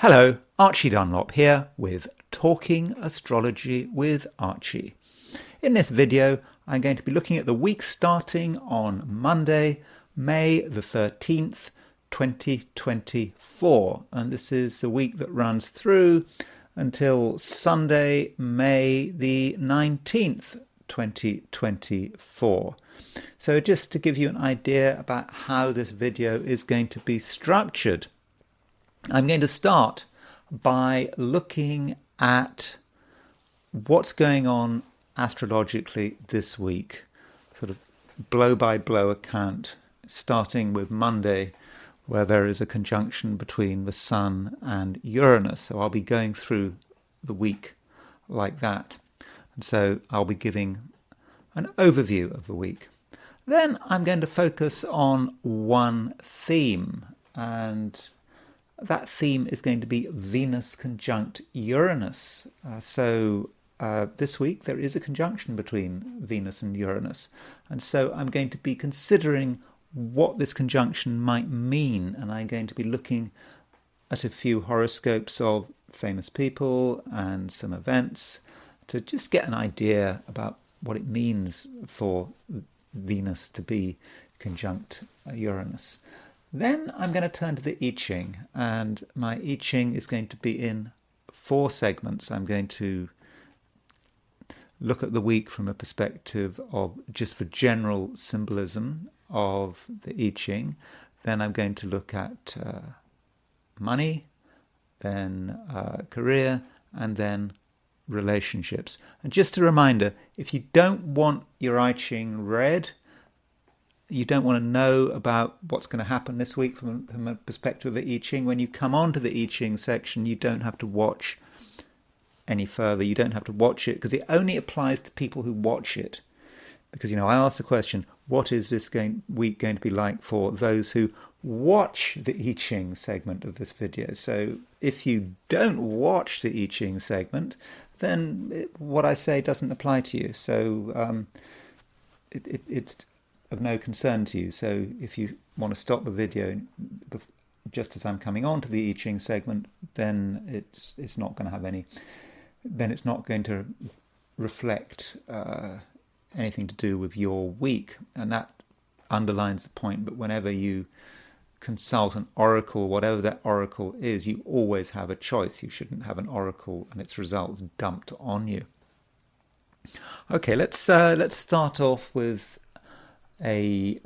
Hello, Archie Dunlop here with Talking Astrology with Archie. In this video, I'm going to be looking at the week starting on Monday, May the 13th, 2024. And this is a week that runs through until Sunday, May the 19th, 2024. So just to give you an idea about how this video is going to be structured, I'm going to start by looking at what's going on astrologically this week, sort of blow-by-blow account, starting with Monday, where there is a conjunction between the Sun and Uranus. So I'll be going through the week like that. And so I'll be giving an overview of the week. Then I'm going to focus on one theme, and that theme is going to be Venus conjunct Uranus. This week there is a conjunction between Venus and Uranus. And so I'm going to be considering what this conjunction might mean. And I'm going to be looking at a few horoscopes of famous people and some events to just get an idea about what it means for Venus to be conjunct Uranus. Then I'm going to turn to the I Ching, and my I Ching is going to be in 4 segments. I'm going to look at the week from a perspective of just the general symbolism of the I Ching. Then I'm going to look at money, then career, and then relationships. And just a reminder, if you don't want your I Ching read, you don't want to know about what's going to happen this week from a perspective of the I Ching, when you come on to the I Ching section, you don't have to watch any further. You don't have to watch it because it only applies to people who watch it. Because, I asked the question, what is this week going to be like for those who watch the I Ching segment of this video? So if you don't watch the I Ching segment, then what I say doesn't apply to you. So it's of no concern to you. So if you want to stop the video just as I'm coming on to the I Ching segment, then it's not going to have any. Then it's not going to reflect anything to do with your week, and that underlines the point. But whenever you consult an oracle, whatever that oracle is, you always have a choice. You shouldn't have an oracle and its results dumped on you. Okay, let's start off with a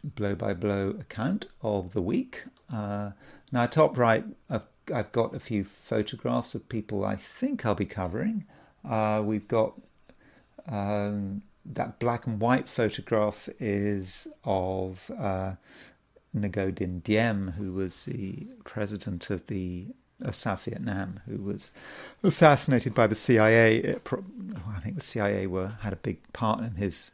blow-by-blow account of the week. Now, top right, I've got a few photographs of people I think I'll be covering. We've got that black and white photograph is of Ngo Dinh Diem, who was the president of South Vietnam, who was assassinated by the CIA. I think the CIA had a big part in his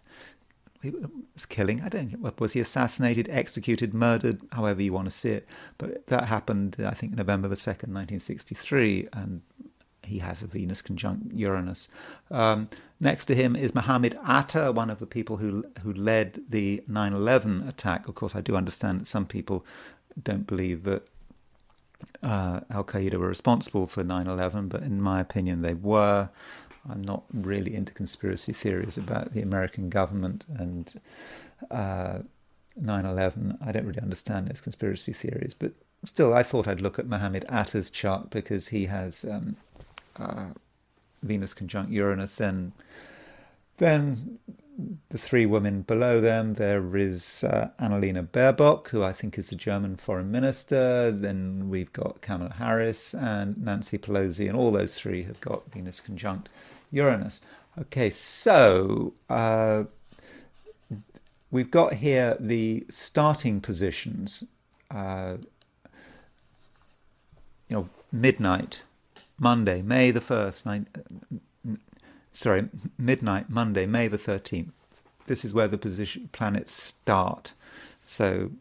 killing. I don't know, was he assassinated, executed, murdered, however you want to see it. But that happened, I think, November the 2nd, 1963, and he has a Venus conjunct Uranus. Next to him is Mohamed Atta, one of the people who led the 9/11 attack. Of course, I do understand that some people don't believe that Al-Qaeda were responsible for 9/11, but in my opinion they were. I'm not really into conspiracy theories about the American government and 9/11. I don't really understand those conspiracy theories, but still, I thought I'd look at Mohamed Atta's chart because he has Venus conjunct Uranus, and then the 3 women below them, there is Annalena Baerbock, who I think is the German foreign minister. Then we've got Kamala Harris and Nancy Pelosi, and all those 3 have got Venus conjunct Uranus. Okay, so we've got here the starting positions. Midnight, Monday, May the 1st, midnight, Monday, May the 13th. This is where the planets start. So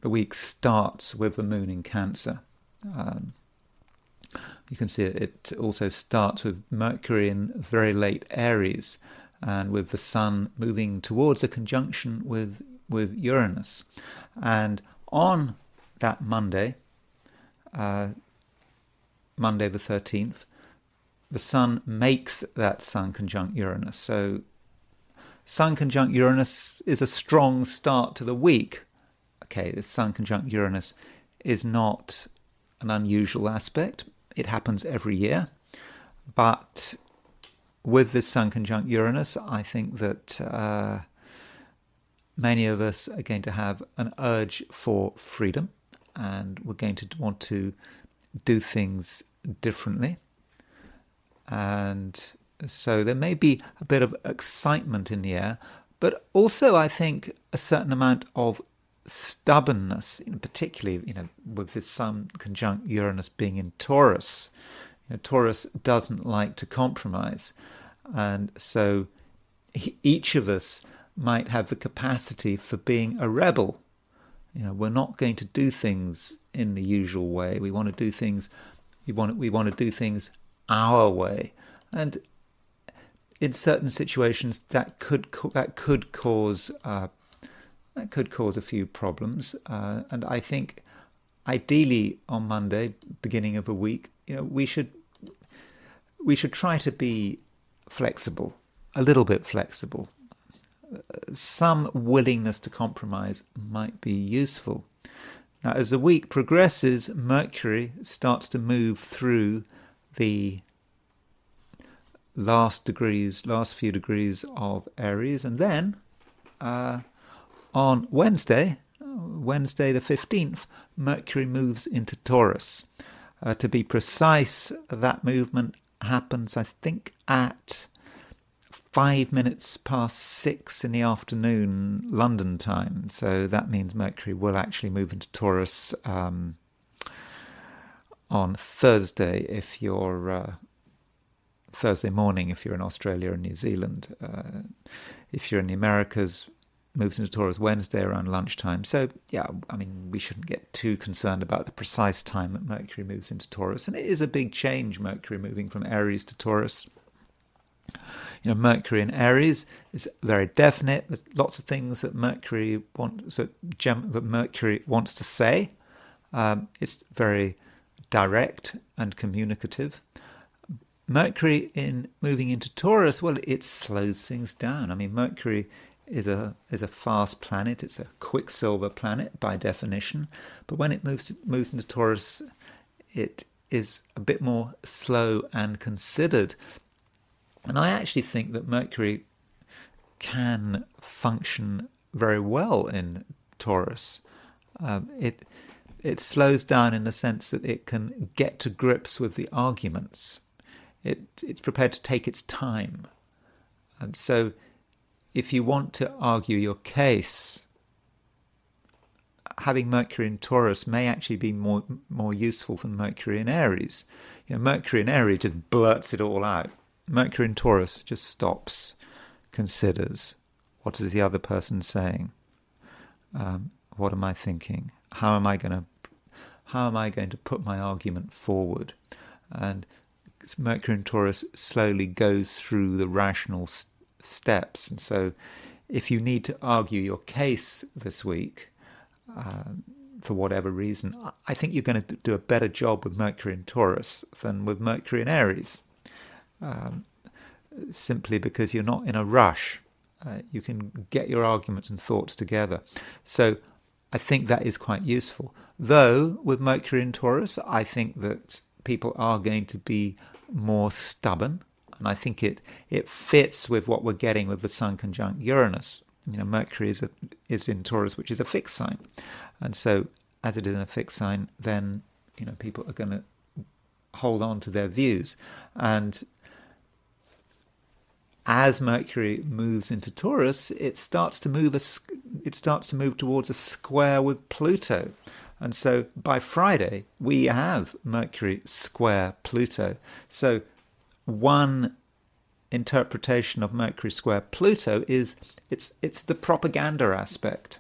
the week starts with the moon in Cancer. You can see it also starts with Mercury in very late Aries, and with the Sun moving towards a conjunction with Uranus. And on that Monday, Monday the 13th, the Sun makes that Sun conjunct Uranus. So Sun conjunct Uranus is a strong start to the week. Okay, the Sun conjunct Uranus is not an unusual aspect. It happens every year. But with this Sun conjunct Uranus, I think that many of us are going to have an urge for freedom, and we're going to want to do things differently. And so there may be a bit of excitement in the air, but also I think a certain amount of stubbornness, particularly with this Sun conjunct Uranus being in Taurus. Taurus doesn't like to compromise, and so each of us might have the capacity for being a rebel. We're not going to do things in the usual way. We want to do things. We want to do things our way, and in certain situations that could cause a few problems. And I think, ideally, on Monday, beginning of a week, we should try to be flexible, a little bit flexible. Some willingness to compromise might be useful. Now, as the week progresses, Mercury starts to move through the last few degrees of Aries, and then on Wednesday the 15th, Mercury moves into Taurus. To be precise, that movement happens, I think, at 5 minutes past 6 in the afternoon, London time. So that means Mercury will actually move into Taurus on Thursday, if you're Thursday morning if you're in Australia and New Zealand. If you're in the Americas, moves into Taurus Wednesday around lunchtime. So, we shouldn't get too concerned about the precise time that Mercury moves into Taurus. And it is a big change, Mercury moving from Aries to Taurus. Mercury in Aries is very definite. There's lots of things that Mercury wants to say. It's very direct and communicative. Mercury in moving into Taurus, well, it slows things down. Mercury is a fast planet. It's a quicksilver planet by definition. But when it moves into Taurus, it is a bit more slow and considered. And I actually think that Mercury can function very well in Taurus. It slows down in the sense that it can get to grips with the arguments. It's prepared to take its time. And so if you want to argue your case, having Mercury in Taurus may actually be more useful than Mercury in Aries. Mercury in Aries just blurts it all out. Mercury in Taurus just stops, considers, what is the other person saying? What am I thinking? How am I going to put my argument forward? And Mercury in Taurus slowly goes through the rational steps. And so if you need to argue your case this week, for whatever reason, I think you're going to do a better job with Mercury in Taurus than with Mercury in Aries. Simply because you're not in a rush. You can get your arguments and thoughts together. So I think that is quite useful. Though with Mercury in Taurus, I think that people are going to be more stubborn, and I think it fits with what we're getting with the Sun conjunct Uranus. Mercury is in Taurus, which is a fixed sign, and so as it is in a fixed sign, then people are going to hold on to their views. And as Mercury moves into Taurus, it starts to move towards a square with Pluto. And so by Friday, we have Mercury square Pluto. So one interpretation of Mercury square Pluto is it's the propaganda aspect.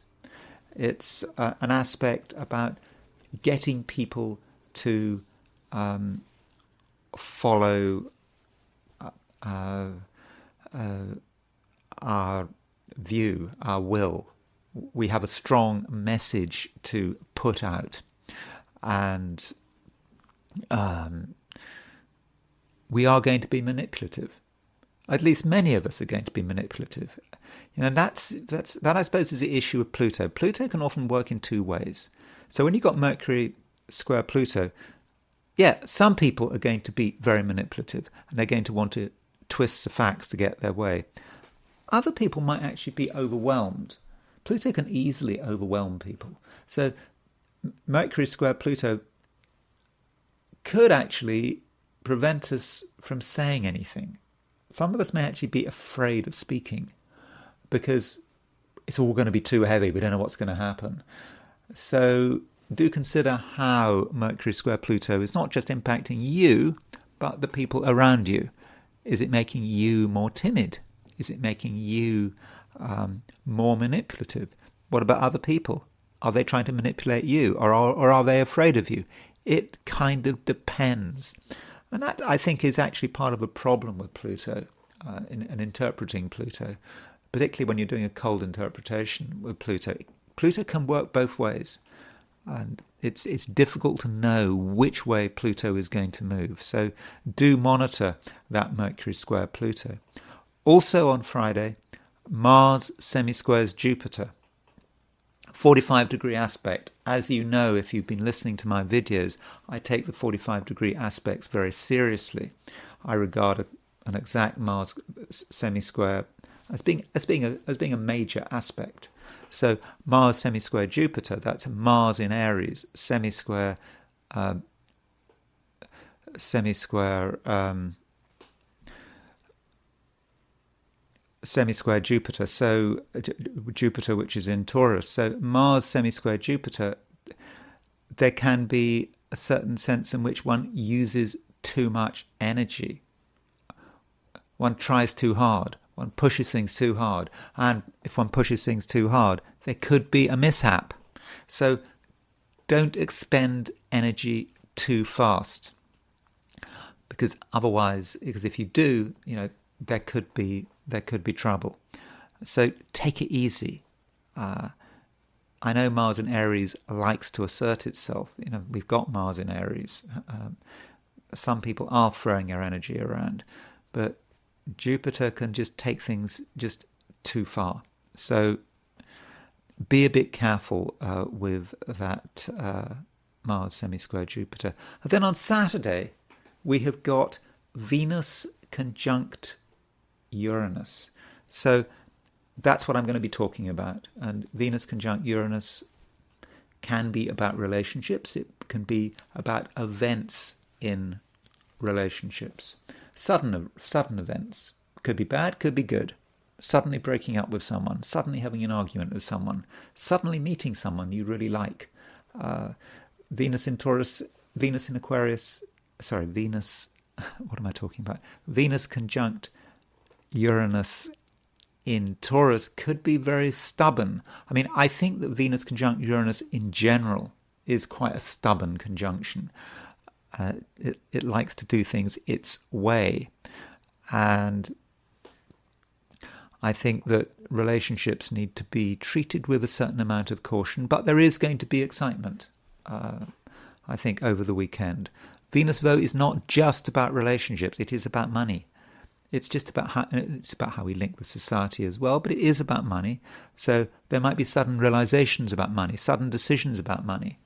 It's an aspect about getting people to follow our view, our will. We have a strong message to put out, and we are going to be manipulative. At least many of us are going to be manipulative. That I suppose is the issue with Pluto. Pluto can often work in two ways. So when you've got Mercury square Pluto, yeah, some people are going to be very manipulative and they're going to want to twist the facts to get their way. Other people might actually be overwhelmed. Pluto can easily overwhelm people. So Mercury square Pluto could actually prevent us from saying anything. Some of us may actually be afraid of speaking because it's all going to be too heavy. We don't know what's going to happen. So do consider how Mercury square Pluto is not just impacting you, but the people around you. Is it making you more timid? Is it making you more manipulative? What about other people? Are they trying to manipulate you, or are they afraid of you? It kind of depends. And that, I think, is actually part of a problem with Pluto, in interpreting Pluto, particularly when you're doing a cold interpretation with Pluto. Pluto can work both ways, and it's difficult to know which way Pluto is going to move. So do monitor that Mercury square Pluto. Also on Friday, Mars semisquares Jupiter. 45-degree aspect. As you know, if you've been listening to my videos, I take the 45-degree aspects very seriously. I regard an exact Mars semisquare as being a major aspect. So Mars semisquare Jupiter, that's Mars in Aries, semisquare Jupiter, so Jupiter, which is in Taurus. So Mars semisquare Jupiter, there can be a certain sense in which one uses too much energy. One tries too hard. One pushes things too hard. And if one pushes things too hard, there could be a mishap. So don't expend energy too fast. Because if you do, there could be trouble. So take it easy. I know Mars in Aries likes to assert itself. We've got Mars in Aries. Some people are throwing their energy around, but Jupiter can just take things just too far. So be a bit careful with that Mars semisquare Jupiter. And then on Saturday, we have got Venus conjunct Uranus. So that's what I'm going to be talking about. And Venus conjunct Uranus can be about relationships. It can be about events in relationships. Sudden events. Could be bad, could be good. Suddenly breaking up with someone, suddenly having an argument with someone, suddenly meeting someone you really like. Venus in Taurus, Venus in Aquarius, what am I talking about? Venus conjunct Uranus in Taurus could be very stubborn. I think that Venus conjunct Uranus in general is quite a stubborn conjunction. It likes to do things its way. And I think that relationships need to be treated with a certain amount of caution, but there is going to be excitement, I think, over the weekend. Venus, though, is not just about relationships. It is about money. It's about how we link with society as well, but it is about money. So there might be sudden realizations about money, sudden decisions about money.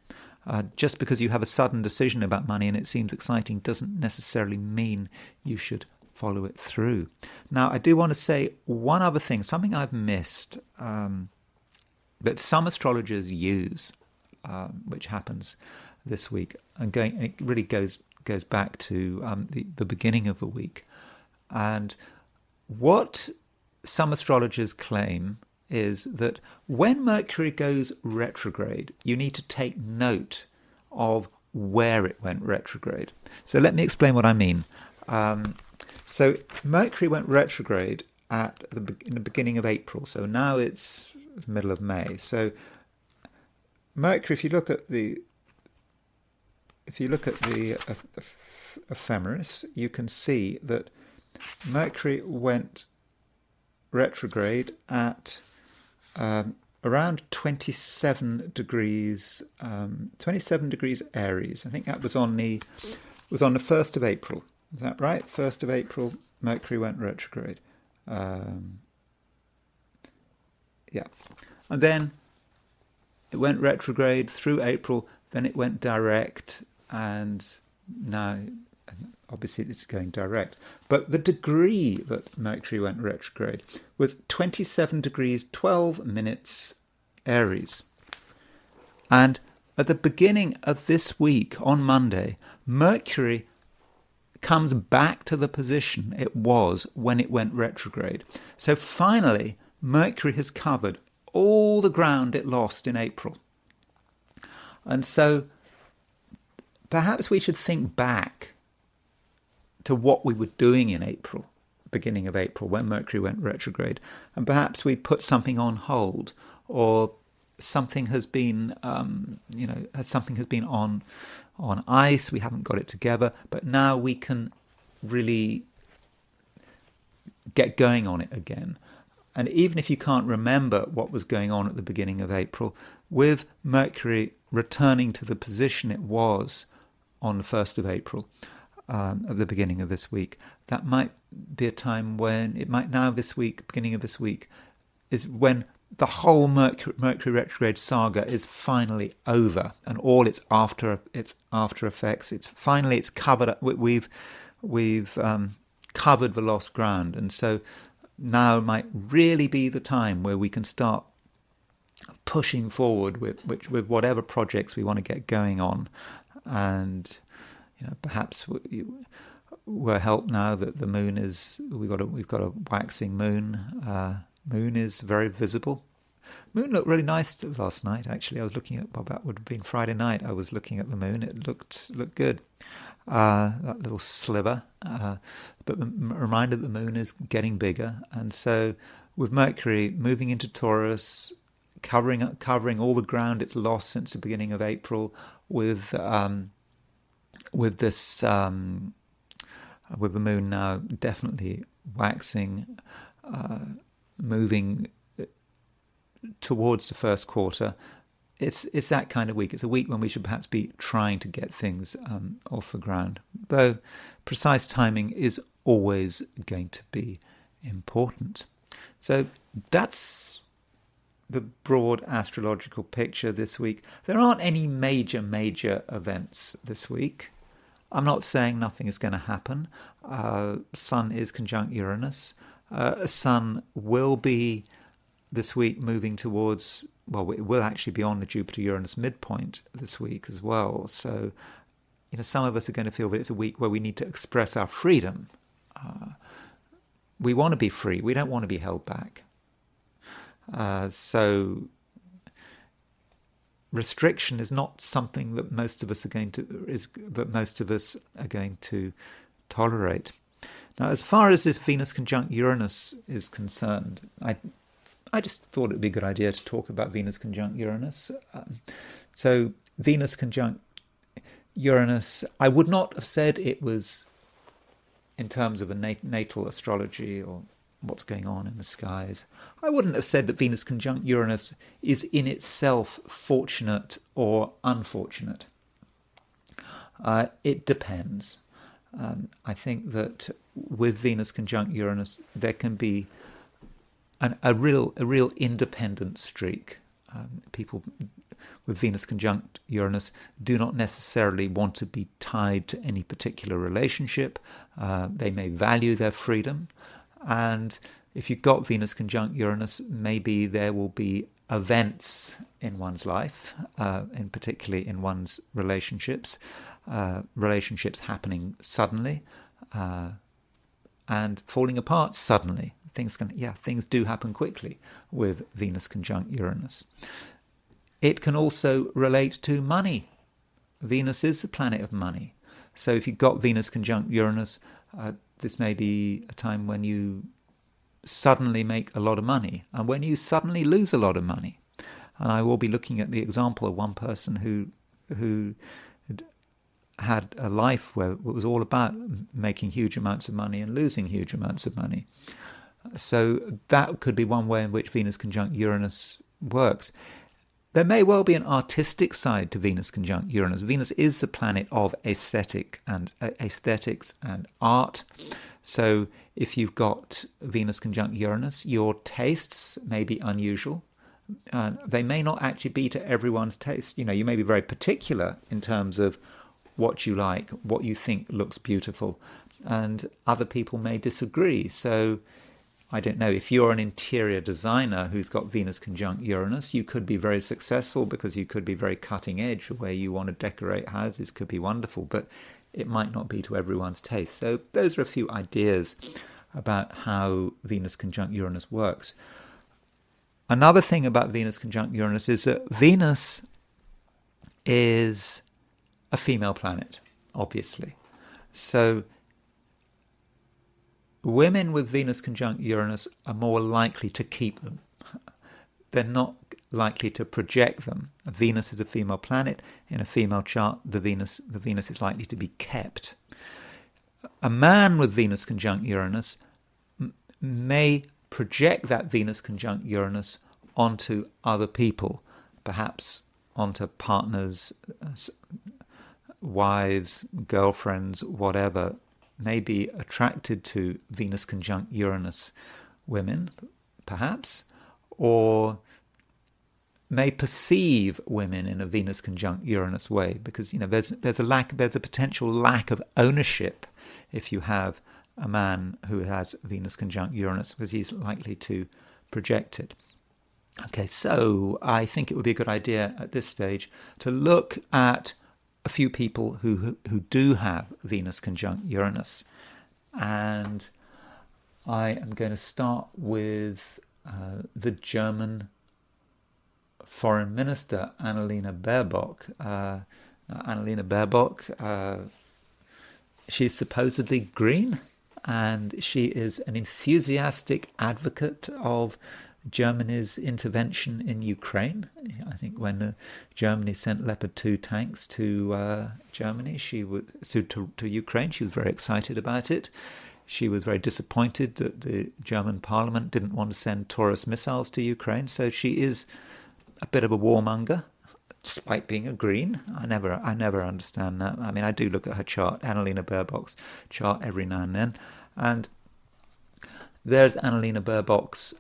Just because you have a sudden decision about money and it seems exciting doesn't necessarily mean you should follow it through. Now, I do want to say one other thing, something I've missed, that some astrologers use, which happens this week, and it really goes back to the beginning of the week. And what some astrologers claim is that when Mercury goes retrograde, you need to take note of where it went retrograde. So let me explain what I mean. So Mercury went retrograde in the beginning of April. So now it's middle of May. So Mercury, if you look at the ephemeris, you can see that Mercury went retrograde at around 27 degrees Aries. I think that was on the 1st of April. Is that right? 1st of April, Mercury went retrograde. Yeah. And then it went retrograde through April, then it went direct, and now obviously it's going direct. But the degree that Mercury went retrograde was 27 degrees 12 minutes Aries. And at the beginning of this week, on Monday, Mercury comes back to the position it was when it went retrograde. So finally, Mercury has covered all the ground it lost in April. And so perhaps we should think back to what we were doing in April, beginning of April, when Mercury went retrograde, and perhaps we put something on hold, or something has been, something has been on ice. We haven't got it together, but now we can really get going on it again. And even if you can't remember what was going on at the beginning of April, with Mercury returning to the position it was on the 1st of April, at the beginning of this week, that might be a time when it might now this week, beginning of this week, is when the whole Mercury retrograde saga is finally over, and all its after effects. It's covered up. We've covered the lost ground, and so now might really be the time where we can start pushing forward with whatever projects we want to get going on. And perhaps we're helped now that the moon is, we've got a waxing moon. Moon is very visible. Moon looked really nice last night, actually. I was looking at, that would have been Friday night. I was looking at the moon. It looked good. That little sliver. But a reminder that the moon is getting bigger. And so with Mercury moving into Taurus, covering all the ground it's lost since the beginning of April, with the moon now definitely waxing, moving towards the first quarter, it's that kind of week. It's a week when we should perhaps be trying to get things off the ground, though precise timing is always going to be important. So that's the broad astrological picture this week. There aren't any major events this week. I'm not saying nothing is going to happen. Sun is conjunct Uranus. Sun will be this week moving towards, well, it will actually be on the Jupiter-Uranus midpoint this week as well. So, some of us are going to feel that it's a week where we need to express our freedom. We want to be free. We don't want to be held back. So restriction is not something that most of us are going to tolerate. Now, as far as this Venus conjunct Uranus is concerned, I just thought it would be a good idea to talk about Venus conjunct Uranus. So Venus conjunct Uranus, I would not have said it was in terms of a natal astrology or what's going on in the skies. I wouldn't have said that Venus conjunct Uranus is in itself fortunate or unfortunate. It depends. I think that with Venus conjunct Uranus, there can be a real independent streak. People with Venus conjunct Uranus do not necessarily want to be tied to any particular relationship. They may value their freedom. And if you've got Venus conjunct Uranus, maybe there will be events in one's life, and particularly in one's relationships happening suddenly and falling apart suddenly. Things do happen quickly with Venus conjunct Uranus. It can also relate to money. Venus is the planet of money. So if you've got Venus conjunct Uranus, this may be a time when you suddenly make a lot of money and when you suddenly lose a lot of money. And I will be looking at the example of one person who had a life where it was all about making huge amounts of money and losing huge amounts of money. So that could be one way in which Venus conjunct Uranus works. there may well be an artistic side to Venus conjunct Uranus. Venus is the planet of aesthetics and art. So if you've got Venus conjunct Uranus, your tastes may be unusual. They may not actually be to everyone's taste. You may be very particular in terms of what you like, what you think looks beautiful, and other people may disagree. So I don't know, if you're an interior designer who's got Venus conjunct Uranus, you could be very successful because you could be very cutting edge. The way you want to decorate houses could be wonderful, but it might not be to everyone's taste. So those are a few ideas about how Venus conjunct Uranus works. Another thing about Venus conjunct Uranus is that Venus is a female planet, obviously. So women with Venus conjunct Uranus are more likely to keep them. They're not likely to project them. Venus is a female planet. In a female chart, the Venus is likely to be kept. A man with Venus conjunct Uranus may project that Venus conjunct Uranus onto other people, perhaps onto partners, wives, girlfriends, whatever, may be attracted to Venus conjunct Uranus women, perhaps, or may perceive women in a Venus conjunct Uranus way, because there's a potential lack of ownership if you have a man who has Venus conjunct Uranus, because he's likely to project it. Okay, so I think it would be a good idea at this stage to look at a few people who do have Venus conjunct Uranus. And I am going to start with the German Foreign Minister, Annalena Baerbock. Annalena Baerbock, she's supposedly green, and she is an enthusiastic advocate of Germany's intervention in Ukraine. I think when Germany sent Leopard 2 tanks to Germany, to Ukraine, she was very excited about it. She was very disappointed that the German parliament didn't want to send Taurus missiles to Ukraine. So she is a bit of a warmonger, despite being a green. I never understand that. I mean, I do look at her chart, Annalena Baerbock's chart, every now and then, and there's Annalena Baerbock's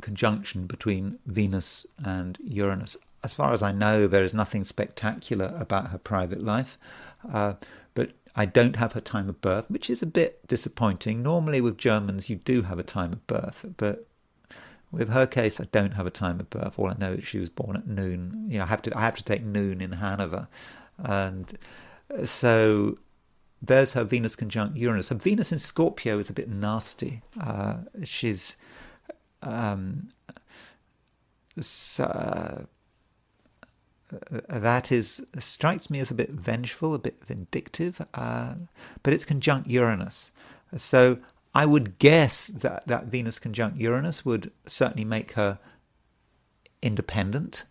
conjunction between Venus and Uranus. As far as I know, there is nothing spectacular about her private life, but I don't have her time of birth, which is a bit disappointing. Normally with Germans you do have a time of birth, but with her case I don't have a time of birth. All I know is she was born at noon. I have to take noon in Hanover, and so there's her Venus conjunct Uranus. Her Venus in Scorpio is a bit nasty. She's that strikes me as a bit vengeful, a bit vindictive, but it's conjunct Uranus. So I would guess that Venus conjunct Uranus would certainly make her independent,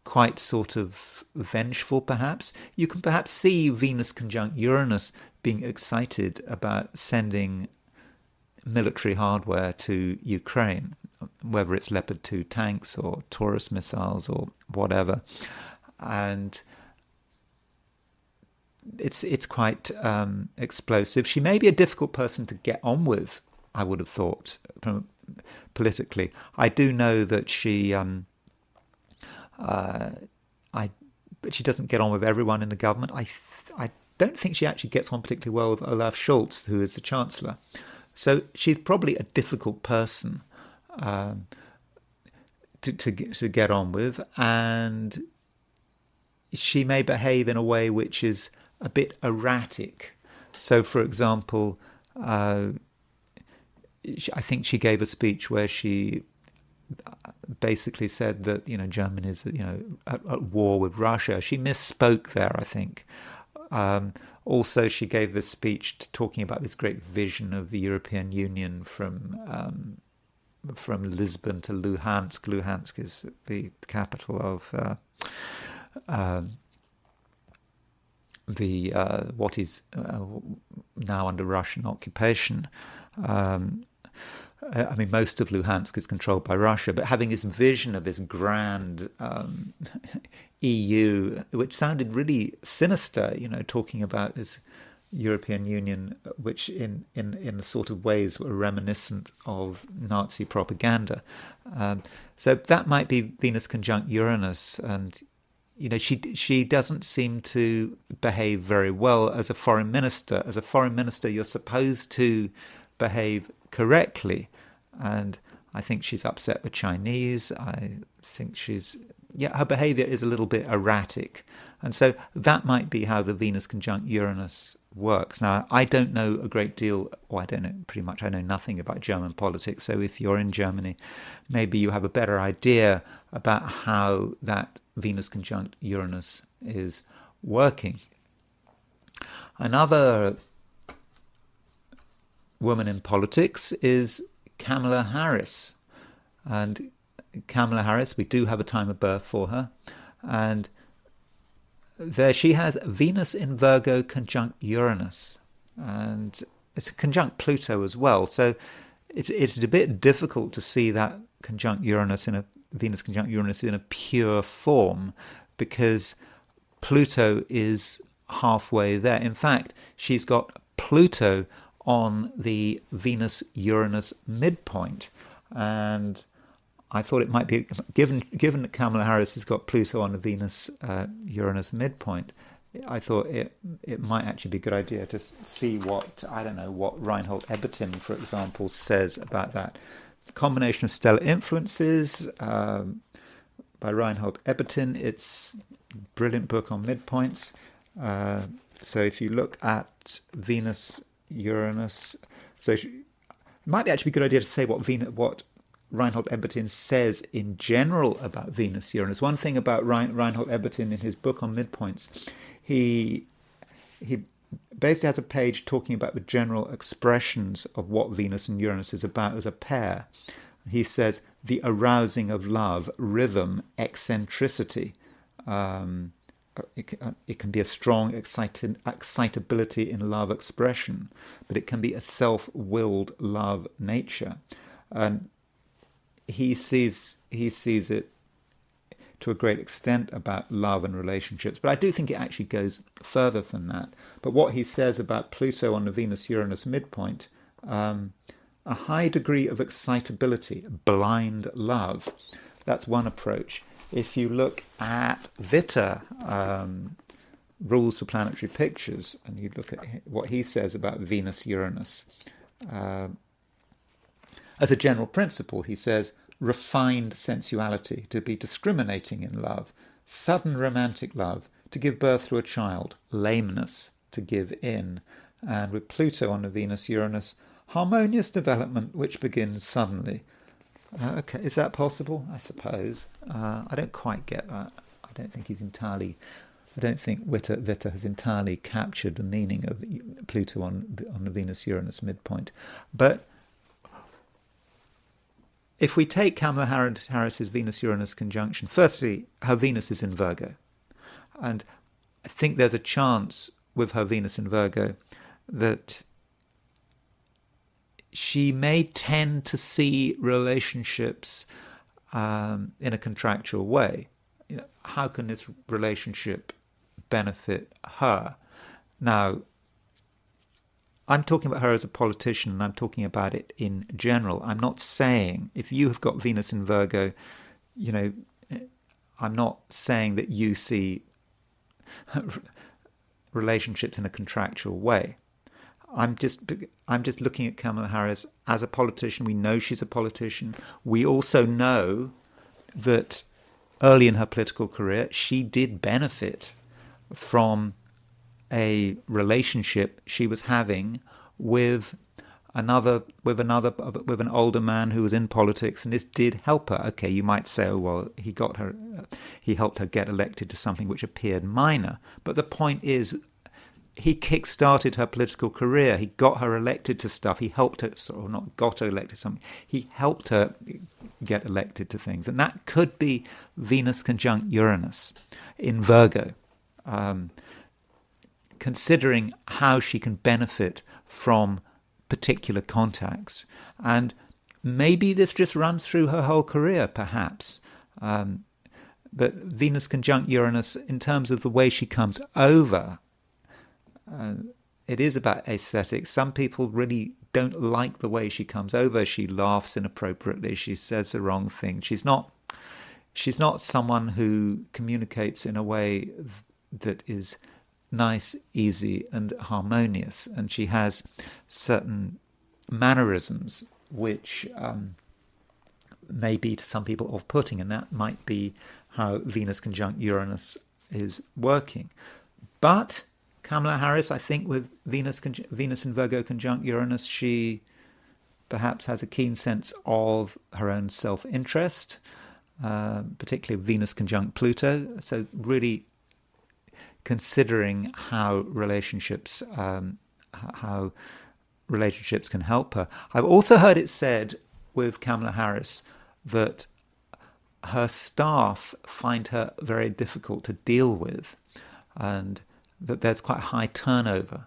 quite sort of vengeful perhaps. You can perhaps see Venus conjunct Uranus being excited about sending military hardware to Ukraine, whether it's Leopard 2 tanks or Taurus missiles or whatever, and it's quite explosive. She may be a difficult person to get on with, I would have thought, politically. I do know that but she doesn't get on with everyone in the government. I don't think she actually gets on particularly well with Olaf Scholz, who is the Chancellor. So she's probably a difficult person to get on with, and she may behave in a way which is a bit erratic. So, for example, I think she gave a speech where she basically said that Germany is at war with Russia. She misspoke there, I think. Also, she gave this speech talking about this great vision of the European Union from Lisbon to Luhansk. Luhansk is the capital of what is now under Russian occupation. I mean, most of Luhansk is controlled by Russia, but having this vision of this grand EU, which sounded really sinister, talking about this European Union, which in sort of ways were reminiscent of Nazi propaganda. So that might be Venus conjunct Uranus, and she doesn't seem to behave very well as a foreign minister. As a foreign minister, you're supposed to behave correctly, and I think she's upset with Chinese. I think her behavior is a little bit erratic, and so that might be how the Venus conjunct Uranus works. Now, I don't know a great deal, or I know nothing about German politics, so if you're in Germany, maybe you have a better idea about how that Venus conjunct Uranus is working. Another woman in politics is Kamala Harris. And Kamala Harris, we do have a time of birth for her. And there she has Venus in Virgo conjunct Uranus. And it's a conjunct Pluto as well. So it's a bit difficult to see that conjunct Uranus Venus conjunct Uranus in a pure form, because Pluto is halfway there. In fact, she's got Pluto on the Venus-Uranus midpoint, and I thought it might be, given that Kamala Harris has got Pluto on the Venus-Uranus midpoint, I thought it might actually be a good idea to see what Reinhold Ebertin, for example, says about that. Combination of stellar influences by Reinhold Ebertin. It's a brilliant book on midpoints. So if you look at Venus, Uranus, so it might actually be a good idea to say what Reinhold Ebertin says in general about Venus, Uranus. One thing about Reinhold Ebertin in his book on midpoints, he basically has a page talking about the general expressions of what Venus and Uranus is about as a pair. He says the arousing of love, rhythm, eccentricity. It can be a strong excitability in love expression, but it can be a self-willed love nature. And he sees it to a great extent about love and relationships, but I do think it actually goes further than that. But what he says about Pluto on the Venus-Uranus midpoint, a high degree of excitability, blind love, that's one approach. If you look at Witte, Rules for Planetary Pictures, and you look at what he says about Venus-Uranus, as a general principle, he says, refined sensuality, to be discriminating in love, sudden romantic love, to give birth to a child, lameness, to give in, and with Pluto on the Venus-Uranus, harmonious development which begins suddenly. Okay, is that possible? I suppose. I don't quite get that. I don't think Witte has entirely captured the meaning of Pluto on the Venus-Uranus midpoint. But if we take Kamala Harris's Venus-Uranus conjunction, firstly, her Venus is in Virgo. And I think there's a chance with her Venus in Virgo that she may tend to see relationships in a contractual way. How can this relationship benefit her? Now, I'm talking about her as a politician, and I'm talking about it in general. I'm not saying, if you have got Venus in Virgo, I'm not saying that you see relationships in a contractual way. I'm just looking at Kamala Harris as a politician. We know she's a politician. We also know that early in her political career, she did benefit from a relationship she was having with an older man who was in politics, and this did help her. Okay, you might say, oh well, he helped her get elected to something which appeared minor, but the point is, he kick-started her political career. He got her elected to stuff. He helped her, or not got her elected to something. He helped her get elected to things, and that could be Venus conjunct Uranus in Virgo. Considering how she can benefit from particular contacts. And Maybe this just runs through her whole career, perhaps. But Venus conjunct Uranus, in terms of the way she comes over, it is about aesthetics. Some people really don't like the way she comes over. She laughs inappropriately. She says the wrong thing. She's not someone who communicates in a way that is nice, easy, and harmonious. And she has certain mannerisms which may be to some people off-putting, and that might be how Venus conjunct Uranus is working. But Kamala Harris, I think, with Venus in Virgo conjunct Uranus, she perhaps has a keen sense of her own self-interest, particularly Venus conjunct Pluto. So really considering how relationships can help her. I've also heard it said with Kamala Harris that her staff find her very difficult to deal with, and that there's quite high turnover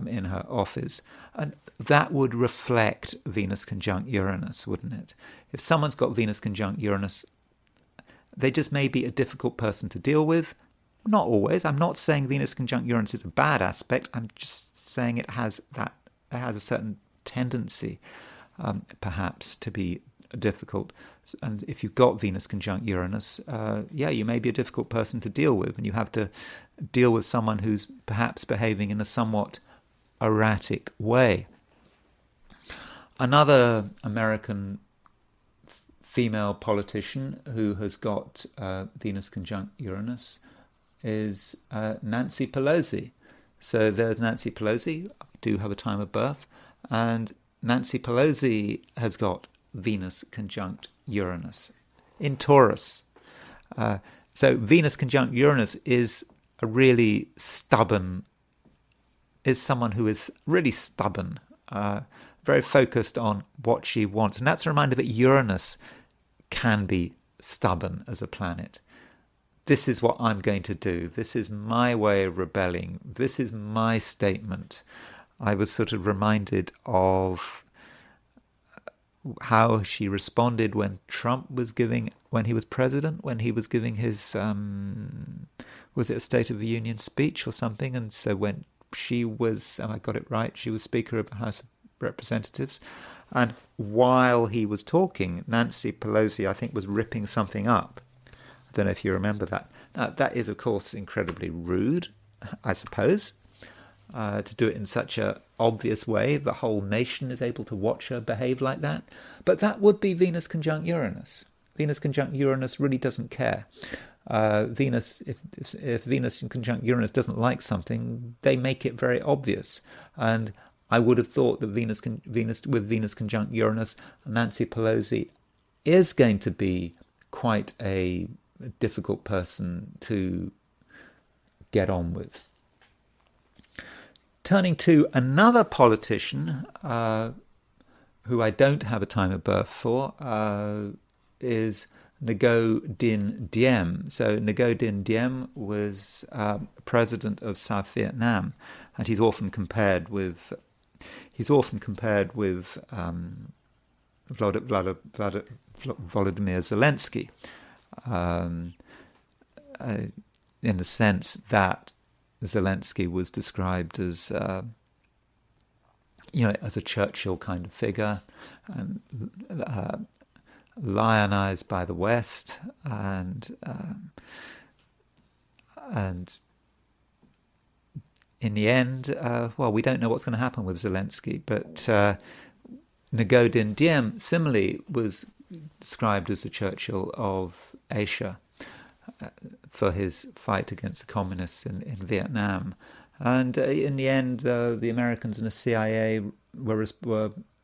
in her office. And that would reflect Venus conjunct Uranus, wouldn't it? If someone's got Venus conjunct Uranus, they just may be a difficult person to deal with. Not always. I'm not saying Venus conjunct Uranus is a bad aspect. I'm just saying it has a certain tendency, perhaps, to be difficult. And if you've got Venus conjunct Uranus, you may be a difficult person to deal with, and you have to deal with someone who's perhaps behaving in a somewhat erratic way. Another American female politician who has got Venus conjunct Uranus is Nancy Pelosi. So there's Nancy Pelosi. I do have a time of birth, and Nancy Pelosi has got Venus conjunct Uranus in Taurus. So Venus conjunct Uranus is someone who is really stubborn, very focused on what she wants. And that's a reminder that Uranus can be stubborn as a planet. This is what I'm going to do. This is my way of rebelling. This is my statement. I was sort of reminded of how she responded when he was president, when he was giving his, was it a State of the Union speech or something? And so when she was, and I got it right, she was Speaker of the House of Representatives. And while he was talking, Nancy Pelosi, I think, was ripping something up. I don't know if you remember that. Now, that is, of course, incredibly rude, I suppose, to do it in such an obvious way. The whole nation is able to watch her behave like that. But that would be Venus conjunct Uranus. Venus conjunct Uranus really doesn't care. If Venus conjunct Uranus doesn't like something, they make it very obvious. And I would have thought that Venus conjunct Uranus, Nancy Pelosi is going to be quite a difficult person to get on with. Turning to another politician who I don't have a time of birth for, is Ngo Dinh Diem. So Ngo Dinh Diem was president of South Vietnam, and he's often compared with Volodymyr Zelensky, in the sense that Zelensky was described as as a Churchill kind of figure, and lionized by the West, and in the end, we don't know what's going to happen with Zelensky, but Ngo Dinh Diem similarly was described as the Churchill of Asia for his fight against the communists in Vietnam. And in the end, the Americans and the CIA were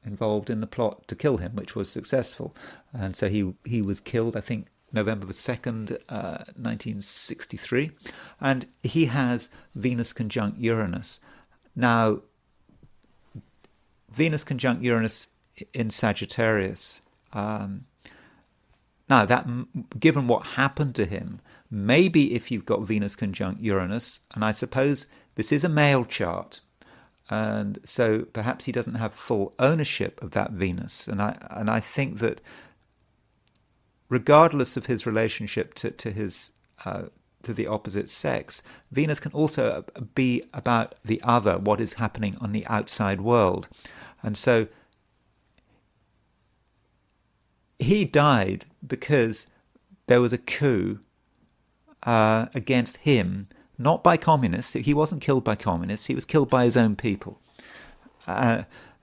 involved in the plot to kill him, which was successful. And so he was killed, I think, November the 2nd, 1963. And he has Venus conjunct Uranus. Now, Venus conjunct Uranus in Sagittarius. Now, that, given what happened to him, maybe if you've got Venus conjunct Uranus, and I suppose this is a male chart, and so perhaps he doesn't have full ownership of that Venus. And I think that regardless of his relationship to his to the opposite sex, Venus can also be about the other, what is happening on the outside world. And so he died because there was a coup against him, not by communists. He wasn't killed by communists. He was killed by his own people,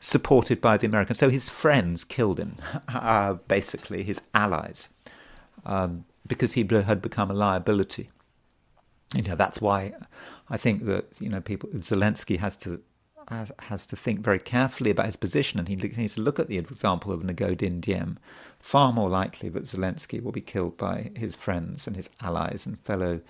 supported by the Americans. So his friends killed him, basically his allies, because he had become a liability. That's why I think that Zelensky has to think very carefully about his position, and he needs to look at the example of Ngo Dinh Diem. Far more likely that Zelensky will be killed by his friends and his allies and fellow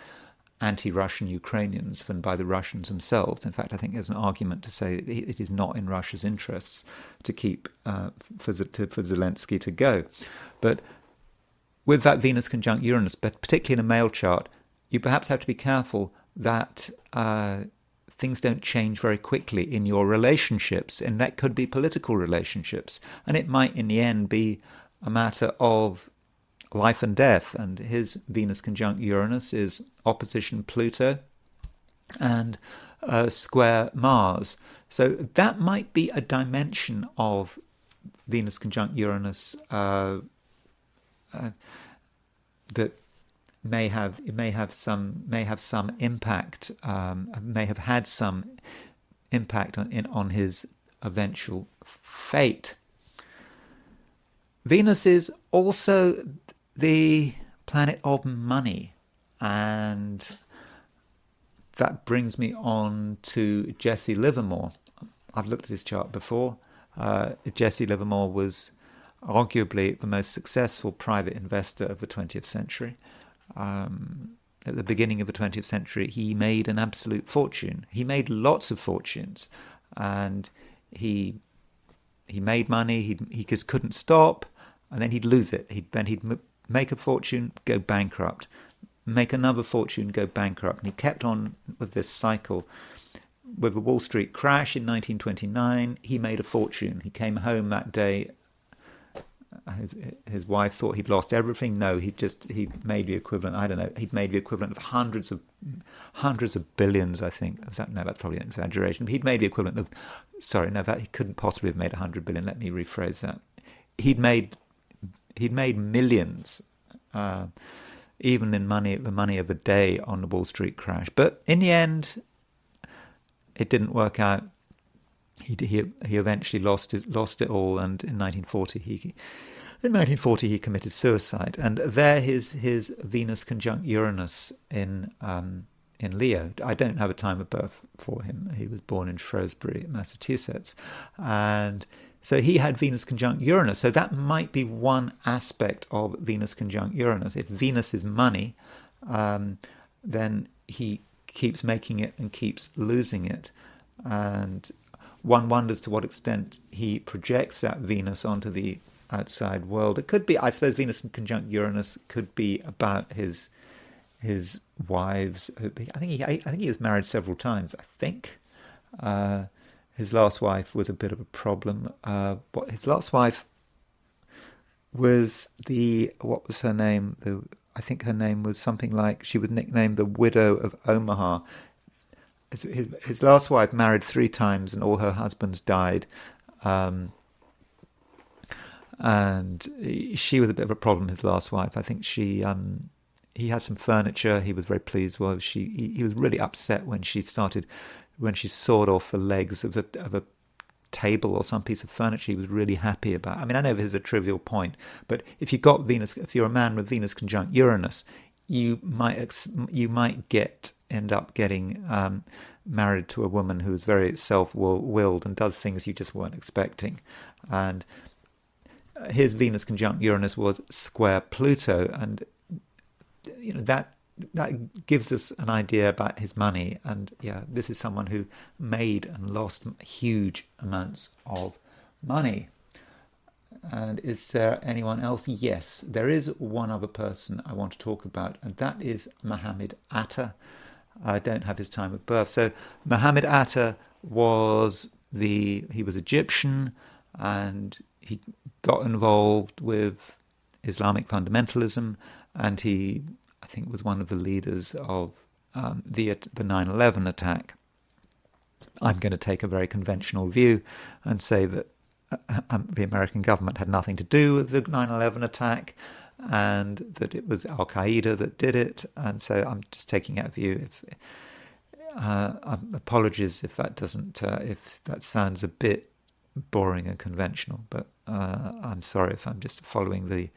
anti-Russian Ukrainians than by the Russians themselves. In fact, I think there's an argument to say it is not in Russia's interests to keep for Zelensky to go. But with that Venus conjunct Uranus, but particularly in a male chart, you perhaps have to be careful that things don't change very quickly in your relationships, and that could be political relationships. And it might, in the end, be a matter of life and death. And his Venus conjunct Uranus is opposition Pluto and square Mars. So that might be a dimension of Venus conjunct Uranus that may have some impact, may have had some impact on his eventual fate. Venus is also the planet of money, and that brings me on to Jesse Livermore. I've looked at his chart before. Jesse Livermore was arguably the most successful private investor of the 20th century. At the beginning of the 20th century, he made an absolute fortune. He made lots of fortunes, and he made money. He just couldn't stop, and then he'd lose it. He'd make a fortune, go bankrupt, make another fortune, go bankrupt, and he kept on with this cycle. With the Wall Street crash in 1929, he made a fortune. He came home that day. His wife thought he'd lost everything. No, he made the equivalent. I don't know. He'd made the equivalent of hundreds of billions. I think. That's probably an exaggeration. But he'd made the equivalent of. Sorry, no, that he couldn't possibly have made 100 billion. Let me rephrase that. He'd made millions, even in the money of the day on the Wall Street crash. But in the end, it didn't work out. He eventually lost it all, and in 1940 he committed suicide. And there his Venus conjunct Uranus in Leo. I don't have a time of birth for him. He was born in Shrewsbury, Massachusetts, and so he had Venus conjunct Uranus. So that might be one aspect of Venus conjunct Uranus. If Venus is money, then he keeps making it and keeps losing it, and one wonders to what extent he projects that Venus onto the outside world. It could be, I suppose, Venus conjunct Uranus could be about his wives. I think he was married several times. I think his last wife was a bit of a problem. His last wife was what was her name? I think her name was something like, she was nicknamed the Widow of Omaha. His last wife married 3 times, and all her husbands died. And she was a bit of a problem, his last wife. I think he had some furniture he was very pleased with. He was really upset when she sawed off the legs of a table or some piece of furniture he was really happy about. I mean, I know this is a trivial point, but if you're a man with Venus conjunct Uranus, you might end up getting married to a woman who is very self-willed and does things you just weren't expecting. And his Venus conjunct Uranus was square Pluto, and that gives us an idea about his money. And this is someone who made and lost huge amounts of money. And is there anyone else? Yes, there is one other person I want to talk about, and that is Mohamed Atta. I don't have his time of birth. So Mohamed Atta he was Egyptian, and he got involved with Islamic fundamentalism, and he, I think, was one of the leaders of the 9/11 attack. I'm going to take a very conventional view and say that the American government had nothing to do with the 9/11 attack, and that it was Al Qaeda that did it. And so I'm just taking that view. Apologies if that sounds a bit boring and conventional, but I'm sorry if I'm just following the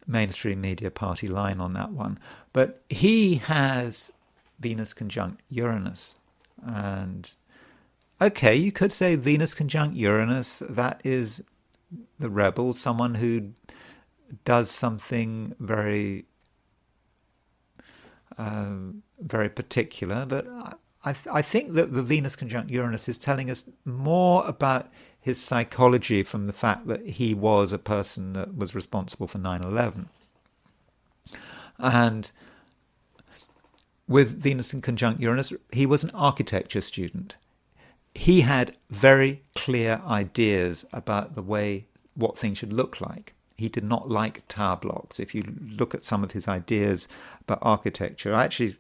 mainstream media party line on that one. But he has Venus conjunct Uranus, and okay, you could say Venus conjunct Uranus, that is the rebel, someone who does something very very particular. But I think that the Venus conjunct Uranus is telling us more about his psychology from the fact that he was a person that was responsible for 9/11. And with Venus in conjunct Uranus, he was an architecture student. He had very clear ideas about what things should look like. He did not like tower blocks. If you look at some of his ideas about architecture, actually,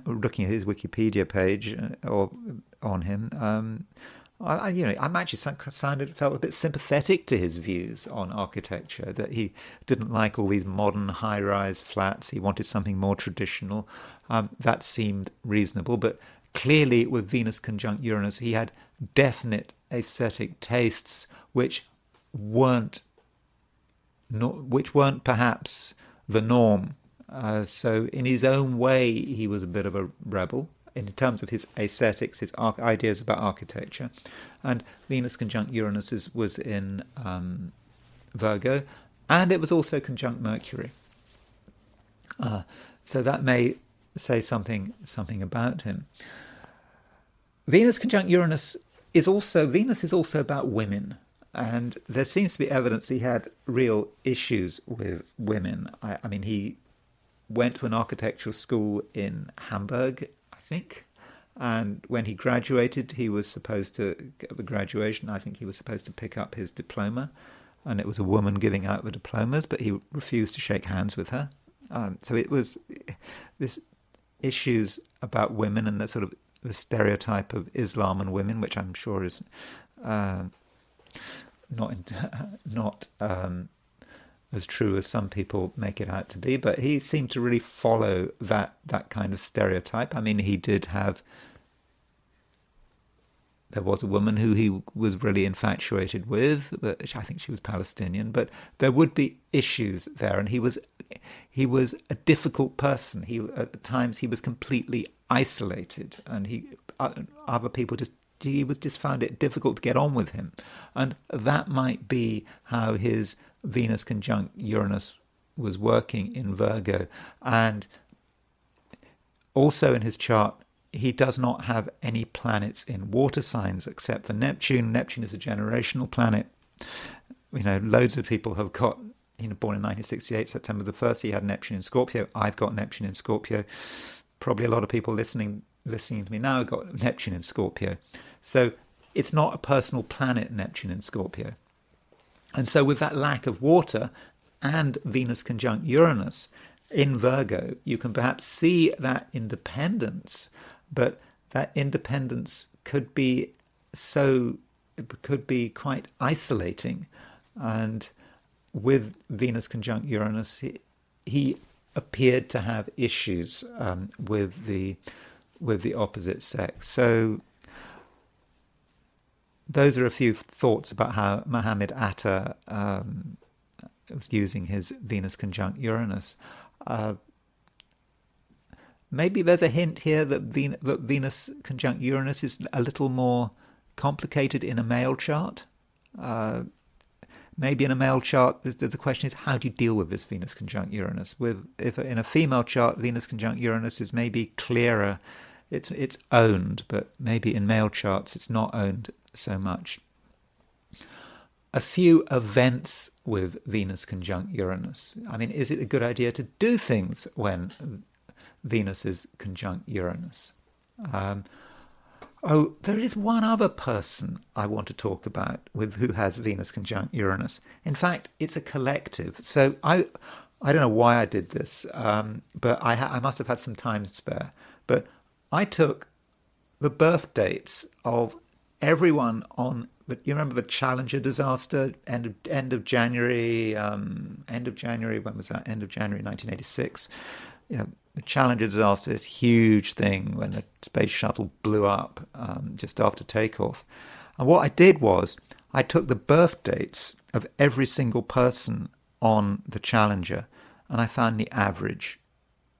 looking at his Wikipedia page or on him, I'm actually felt a bit sympathetic to his views on architecture. That he didn't like all these modern high-rise flats. He wanted something more traditional. That seemed reasonable, but clearly, with Venus conjunct Uranus, he had definite aesthetic tastes which weren't perhaps the norm. So in his own way, he was a bit of a rebel in terms of his aesthetics, his ideas about architecture. And Venus conjunct Uranus was in Virgo, and it was also conjunct Mercury. So that may say something about him. Venus conjunct Uranus is also about women. And there seems to be evidence he had real issues with women. I mean, he went to an architectural school in Hamburg, I think. And when he graduated, he was supposed to get the graduation. I think he was supposed to pick up his diploma. And it was a woman giving out the diplomas, but he refused to shake hands with her. So it was this issues about women and the sort of the stereotype of Islam and women, which I'm sure is not as true as some people make it out to be, but he seemed to really follow that kind of stereotype. I mean, there was a woman who he was really infatuated with, but I think she was Palestinian, but there would be issues there, and he was a difficult person. At times he was completely isolated, and other people just found it difficult to get on with him. And that might be how his Venus conjunct Uranus was working in Virgo. And also in his chart, he does not have any planets in water signs except for Neptune. Neptune is a generational planet. Loads of people have got, born in 1968, September the 1st, he had Neptune in Scorpio. I've got Neptune in Scorpio. Probably a lot of people listening to me now have got Neptune in Scorpio. So it's not a personal planet, Neptune in Scorpio. And so with that lack of water and Venus conjunct Uranus in Virgo, you can perhaps see that independence, but that independence could be quite isolating. And with Venus conjunct Uranus, he appeared to have issues with the opposite sex. So those are a few thoughts about how Mohamed Atta was using his Venus conjunct Uranus. Maybe there's a hint here that Venus conjunct Uranus is a little more complicated in a male chart. Maybe in a male chart, the question is, how do you deal with this Venus conjunct Uranus? If in a female chart, Venus conjunct Uranus is maybe clearer, it's owned, but maybe in male charts, it's not owned so much. A few events with Venus conjunct Uranus. I mean, is it a good idea to do things when Venus is conjunct Uranus? Oh, there is one other person I want to talk about with who has Venus conjunct Uranus. In fact, it's a collective. So I don't know why I did this, but I must have had some time to spare. But I took the birth dates of everyone on. You remember the Challenger disaster, end of January, end of January. When was that? End of January 1986. You know, the Challenger disaster, this huge thing when the space shuttle blew up just after takeoff. And what I did was I took the birth dates of every single person on the Challenger, and I found the average.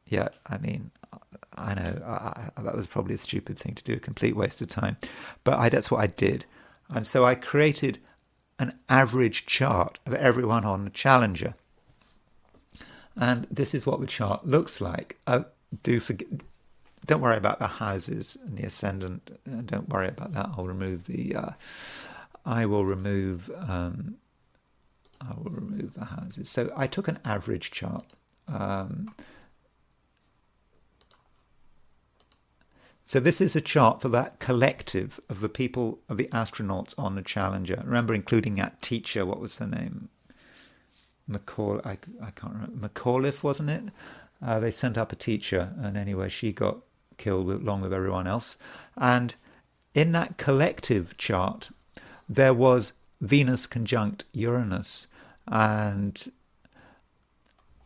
Yeah, I mean, I know that was probably a stupid thing to do, a complete waste of time, but that's what I did. And so I created an average chart of everyone on the Challenger. And this is what the chart looks like. Don't worry about the houses and the ascendant. Don't worry about that. I'll remove the. I will remove the houses. So I took an average chart. So this is a chart for that collective of the people, of the astronauts on the Challenger. Remember, including that teacher. What was her name? I can't remember. McAuliffe, wasn't it? They sent up a teacher, and anyway, she got killed along with everyone else. And in that collective chart, there was Venus conjunct Uranus, and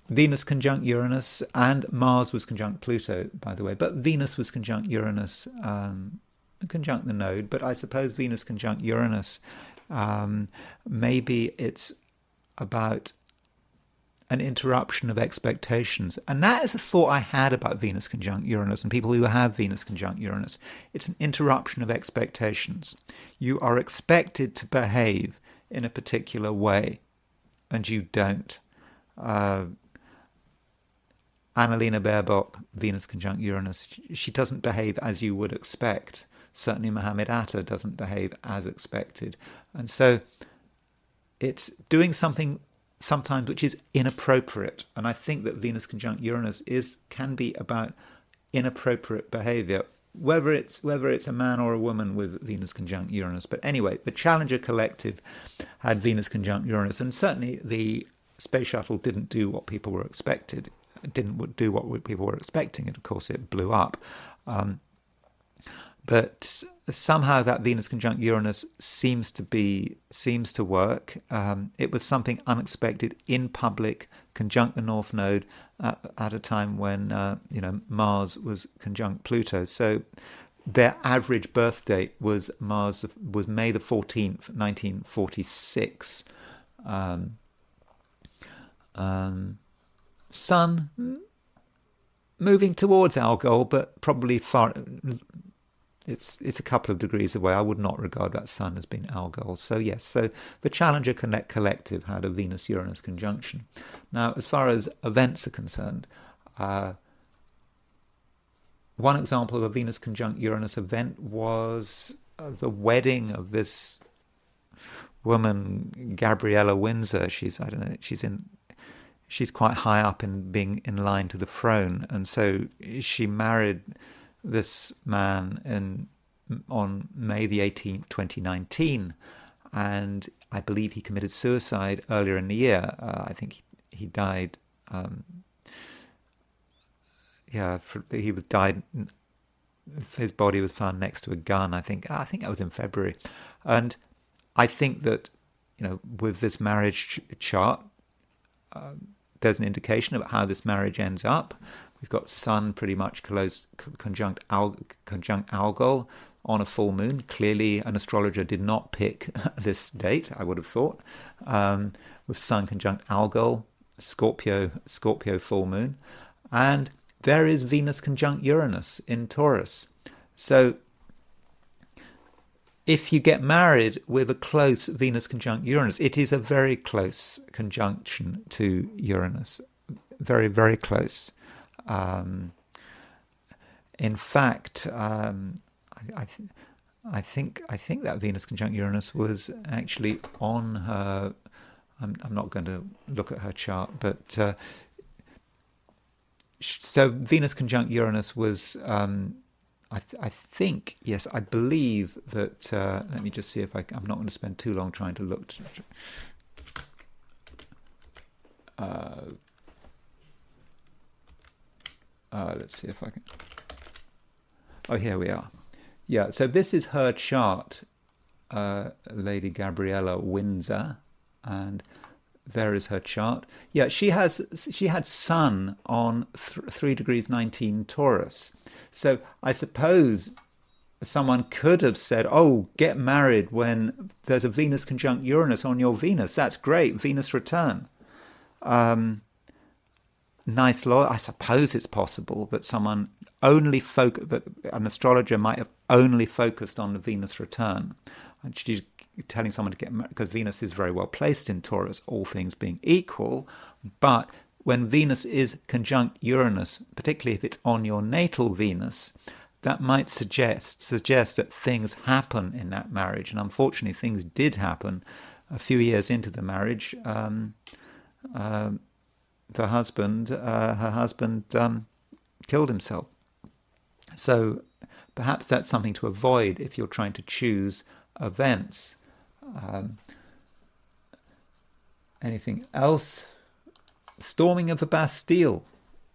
Venus conjunct Uranus, and Mars was conjunct Pluto, by the way. But Venus was conjunct Uranus, conjunct the node. But I suppose Venus conjunct Uranus, maybe it's about an interruption of expectations. And that is a thought I had about Venus conjunct Uranus and people who have Venus conjunct Uranus. It's an interruption of expectations. You are expected to behave in a particular way, and you don't. Annalena Baerbock, Venus conjunct Uranus, she doesn't behave as you would expect. Certainly Mohamed Atta doesn't behave as expected. And so it's doing something sometimes which is inappropriate, and I think that Venus conjunct Uranus can be about inappropriate behavior, whether it's a man or a woman with Venus conjunct Uranus. But anyway, the Challenger collective had Venus conjunct Uranus, and certainly the space shuttle didn't do what people were expected. It didn't do what people were expecting, and of course it blew up. But somehow that Venus conjunct Uranus seems to work. It was something unexpected in public, conjunct the North Node at a time when Mars was conjunct Pluto. So their average birth date was May the 14th, 1946. Sun moving towards our goal, but probably far. It's a couple of degrees away. I would not regard that sun as being our goal. So yes, so the Challenger collective had a Venus-Uranus conjunction. Now, as far as events are concerned, one example of a Venus conjunct Uranus event was the wedding of this woman, Gabriella Windsor. She's quite high up in being in line to the throne, and so she married this man on May the 18th, 2019, and I believe he committed suicide earlier in the year. I think he died. He died. His body was found next to a gun. I think that was in February, and I think that with this marriage chart, there's an indication of how this marriage ends up. We've got Sun pretty much close conjunct Algol on a full moon. Clearly, an astrologer did not pick this date, I would have thought. With Sun conjunct Algol, Scorpio full moon. And there is Venus conjunct Uranus in Taurus. So if you get married with a close Venus conjunct Uranus, it is a very close conjunction to Uranus. Very, very close. In fact, I think that Venus conjunct Uranus was actually on her. I'm not going to look at her chart, but so Venus conjunct Uranus was. I think, yes, I believe that, let me just see if I'm not going to spend too long trying to look. Let's see if I can. Oh, here we are. Yeah, so this is her chart, Lady Gabriella Windsor, and there is her chart. Yeah, she had Sun on 3 degrees 19 Taurus. So I suppose someone could have said, oh, get married when there's a Venus conjunct Uranus on your Venus. That's great, Venus return. Nice law. I suppose it's possible that someone that an astrologer might have only focused on the Venus return. And she's telling someone to get married because Venus is very well placed in Taurus, all things being equal. But when Venus is conjunct Uranus, particularly if it's on your natal Venus, that might suggest that things happen in that marriage. And unfortunately, things did happen a few years into the marriage. Her husband killed himself. So perhaps that's something to avoid if you're trying to choose events. Anything else? Storming of the Bastille,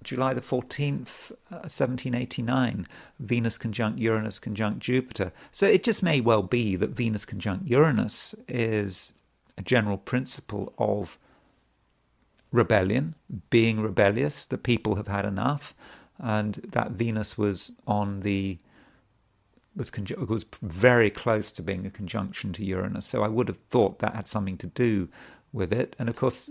July the 14th, 1789, Venus conjunct Uranus conjunct Jupiter. So it just may well be that Venus conjunct Uranus is a general principle of rebellion, being rebellious. The people have had enough, and that Venus was was very close to being a conjunction to Uranus. So I would have thought that had something to do with it. And of course,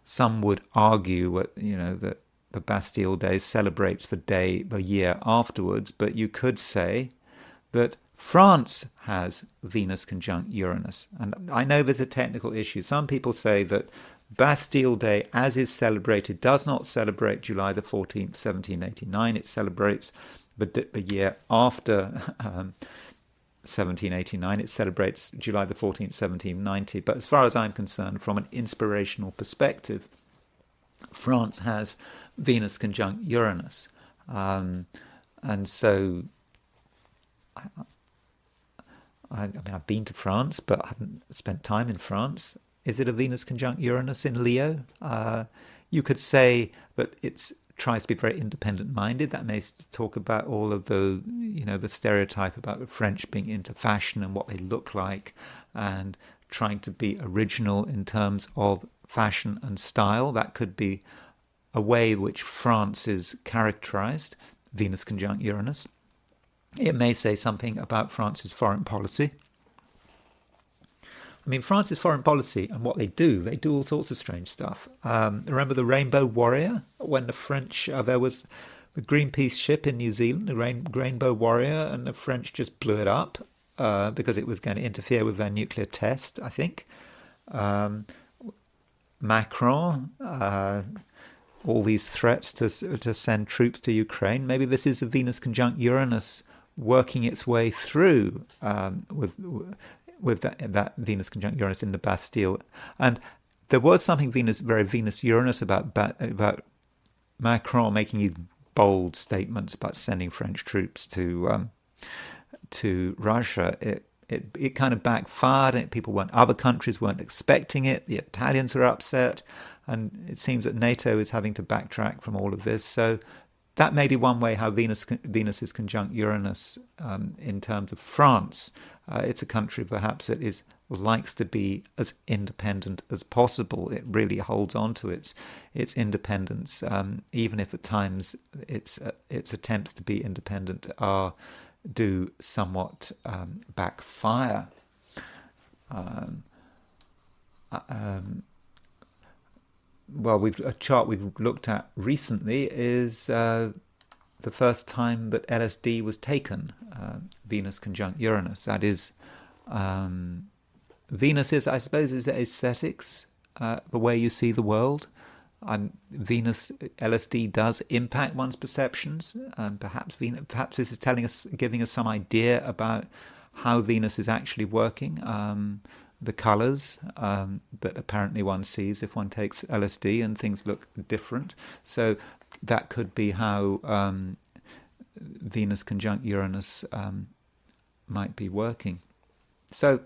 some would argue that the Bastille Day celebrates the year afterwards, but you could say that France has Venus conjunct Uranus. And I know there's a technical issue. Some people say that Bastille Day, as is celebrated, does not celebrate July the 14th, 1789. It celebrates the year after 1789. It celebrates July the 14th, 1790. But as far as I'm concerned, from an inspirational perspective, France has Venus conjunct Uranus. And so, I mean, I've been to France, but I haven't spent time in France. Is it a Venus conjunct Uranus in Leo? You could say that it tries to be very independent-minded. That may talk about all of the stereotype about the French being into fashion and what they look like, and trying to be original in terms of fashion and style. That could be a way which France is characterized, Venus conjunct Uranus. It may say something about France's foreign policy. I mean, France's foreign policy and what they do all sorts of strange stuff. Remember the Rainbow Warrior? When the French, there was the Greenpeace ship in New Zealand, the Rainbow Warrior, and the French just blew it up because it was going to interfere with their nuclear test, I think. Macron, all these threats to send troops to Ukraine. Maybe this is a Venus conjunct Uranus working its way through with that Venus conjunct Uranus in the Bastille. And there was something very Venus Uranus about Macron making these bold statements about sending French troops to Russia. It kind of backfired. Other countries weren't expecting it. The Italians were upset, and it seems that NATO is having to backtrack from all of this. So that may be one way how Venus is conjunct Uranus in terms of France. It's a country perhaps that likes to be as independent as possible. It really holds on to its independence, even if at times its attempts to be independent do somewhat backfire. A chart we've looked at recently is the first time that LSD was taken, Venus conjunct Uranus. That is, Venus is, I suppose, is aesthetics, the way you see the world. Venus, LSD does impact one's perceptions, and perhaps this is giving us some idea about how Venus is actually working. The colours that apparently one sees if one takes LSD, and things look different. So that could be how Venus conjunct Uranus might be working. So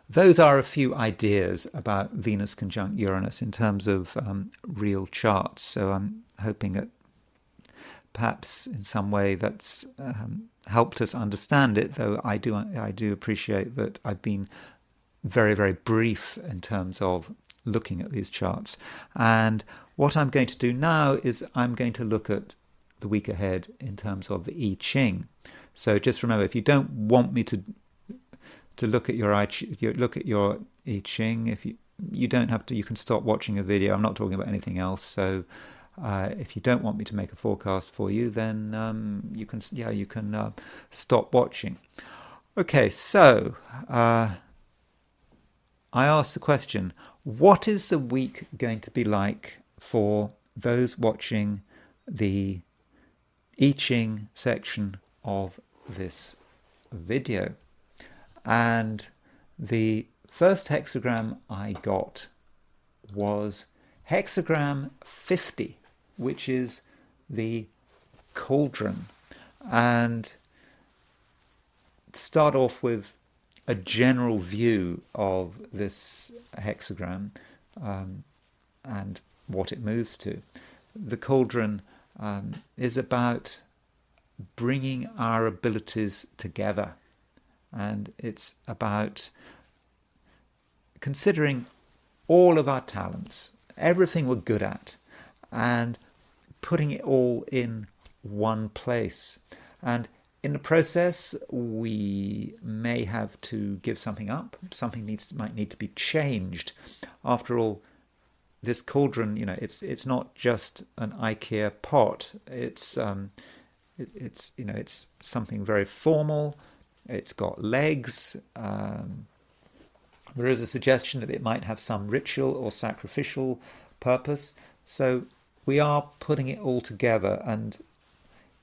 those are a few ideas about Venus conjunct Uranus in terms of real charts. So I'm hoping that perhaps in some way that's helped us understand it, though I do appreciate that I've been very, very brief in terms of looking at these charts. And what I'm going to do now is I'm going to look at the week ahead in terms of the I Ching. So just remember, if you don't want me to look at your I Ching, if you don't have to, you can stop watching a video. I'm not talking about anything else. So if you don't want me to make a forecast for you, then you can stop watching. Okay, so I asked the question: what is the week going to be like for those watching the I Ching section of this video? And the first hexagram I got was hexagram 50, which is the cauldron. And to start off with a general view of this hexagram and what it moves to. The cauldron is about bringing our abilities together, and it's about considering all of our talents, everything we're good at, and putting it all in one place. And in the process, we may have to give something up. Something might need to be changed. After all, this cauldron, it's not just an IKEA pot. It's something very formal. It's got legs. There is a suggestion that it might have some ritual or sacrificial purpose. So we are putting it all together, and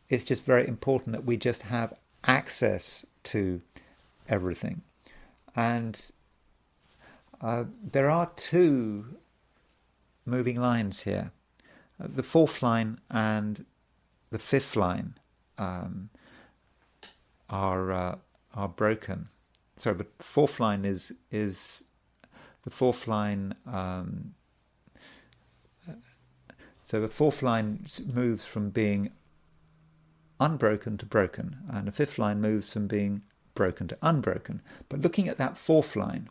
it's just very important that we just have access to everything. And there are two moving lines here. The fourth line and the fifth line are broken. So the fourth line is the fourth line. So the fourth line moves from being unbroken to broken, and the fifth line moves from being broken to unbroken. But looking at that fourth line,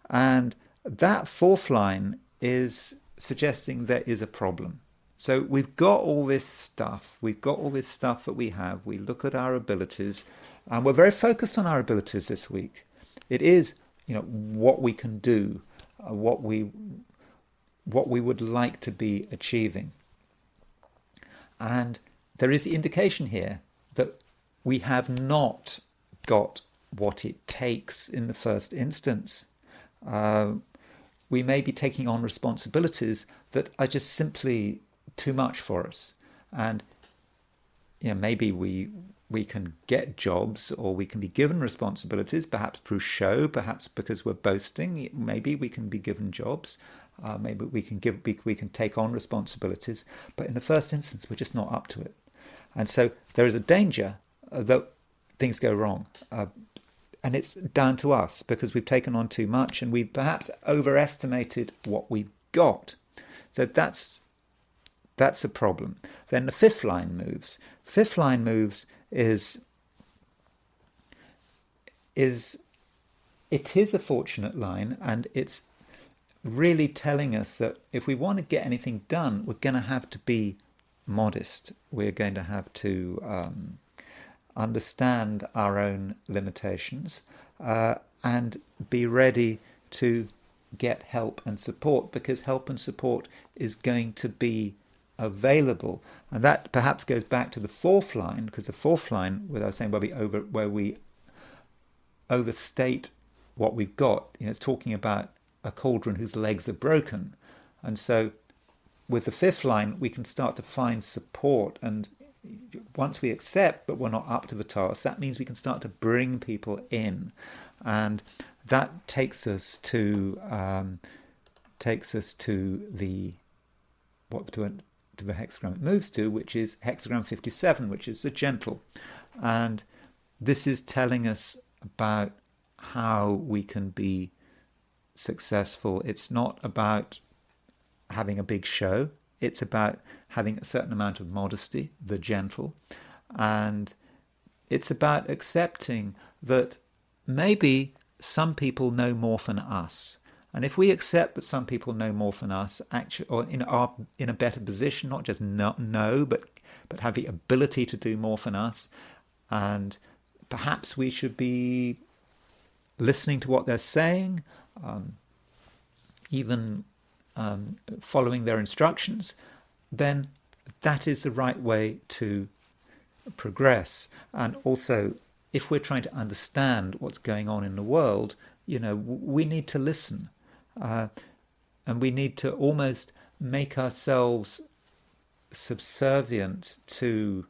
and that fourth line is suggesting there is a problem. So we've got all this stuff. We've got all this stuff that we have. We look at our abilities, and we're very focused on our abilities this week. It is, what we can do, what we would like to be achieving. And there is the indication here that we have not got what it takes in the first instance. We may be taking on responsibilities that are just simply too much for us. And maybe we can get jobs, or we can be given responsibilities, perhaps through show, perhaps because we're boasting. Maybe we can be given jobs. Maybe we can take on responsibilities, but in the first instance, we're just not up to it. And so there is a danger that things go wrong. And it's down to us because we've taken on too much and we've perhaps overestimated what we've got. So that's a problem. Then the fifth line moves. Fifth line moves is it is a fortunate line, and it's really telling us that if we want to get anything done, we're going to have to be modest. We're going to have to understand our own limitations and be ready to get help and support, because help and support is going to be available. And that perhaps goes back to the fourth line, because the fourth line, where I was saying where we overstate what we've got, it's talking about a cauldron whose legs are broken. And so with the fifth line, we can start to find support. And once we accept that we're not up to the task, that means we can start to bring people in. And that takes us to to the hexagram it moves to, which is hexagram 57, which is the gentle. And this is telling us about how we can be successful. It's not about having a big show. It's about having a certain amount of modesty, the gentle. And it's about accepting that maybe some people know more than us. And if we accept that some people know more than us, actually, or are in a better position, not just know, but have the ability to do more than us, and perhaps we should be listening to what they're saying, even following their instructions, then that is the right way to progress. And also, if we're trying to understand what's going on in the world, we need to listen. And we need to almost make ourselves subservient to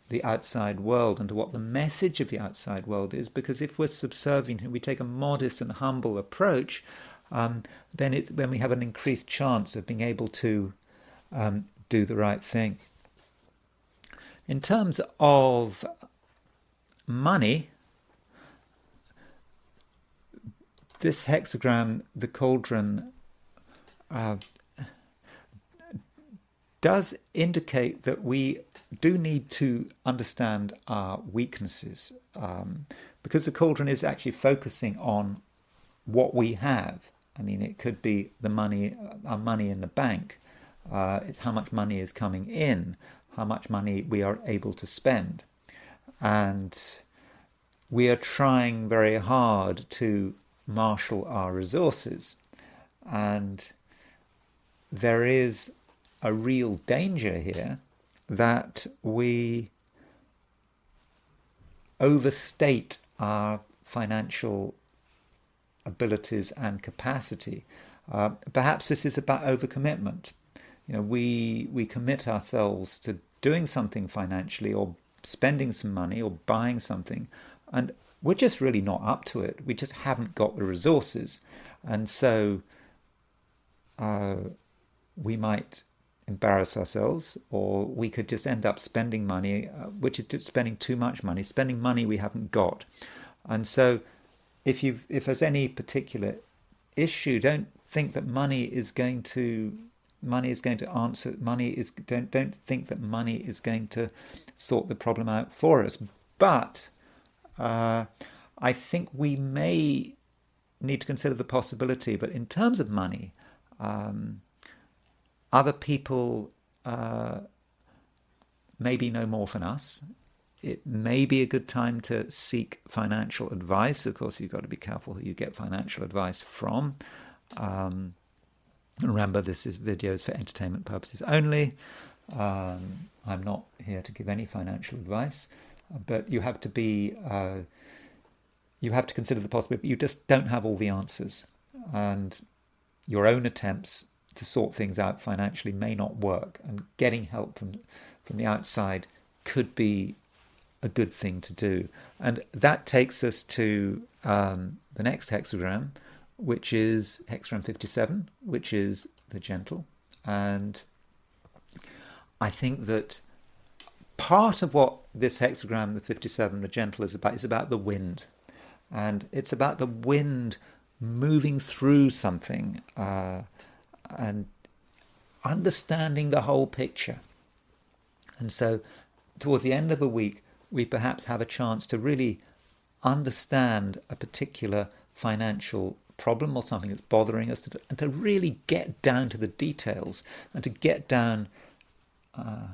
the outside world and to what the message of the outside world is, because if we're subservient and we take a modest and humble approach, then we have an increased chance of being able to do the right thing. In terms of money, this hexagram, the cauldron, does indicate that we do need to understand our weaknesses, because the cauldron is actually focusing on what we have. I mean, it could be the money, our money in the bank. It's how much money is coming in, how much money we are able to spend. And we are trying very hard to marshal our resources. And there is a real danger here that we overstate our financial abilities and capacity. Perhaps this is about overcommitment. We commit ourselves to doing something financially, or spending some money, or buying something, and we're just really not up to it. We just haven't got the resources. And so we might embarrass ourselves, or we could just end up spending money, which is just spending too much money, spending money we haven't got. And so if there's any particular issue, don't think that money is going to answer. Don't think that money is going to sort the problem out for us. But I think we may need to consider the possibility. But in terms of money, other people maybe know more than us. It may be a good time to seek financial advice. Of course, you've got to be careful who you get financial advice from. Remember, this is videos for entertainment purposes only. I'm not here to give any financial advice, but you have to consider the possibility. You just don't have all the answers, and your own attempts to sort things out financially may not work. And getting help from the outside could be a good thing to do. And that takes us to the next hexagram, which is hexagram 57, which is the gentle. And I think that part of what this hexagram, the 57, the gentle, is about the wind. And it's about the wind moving through something and understanding the whole picture. And so towards the end of a week, we perhaps have a chance to really understand a particular financial problem or something that's bothering us, and to really get down to the details, and to get down, I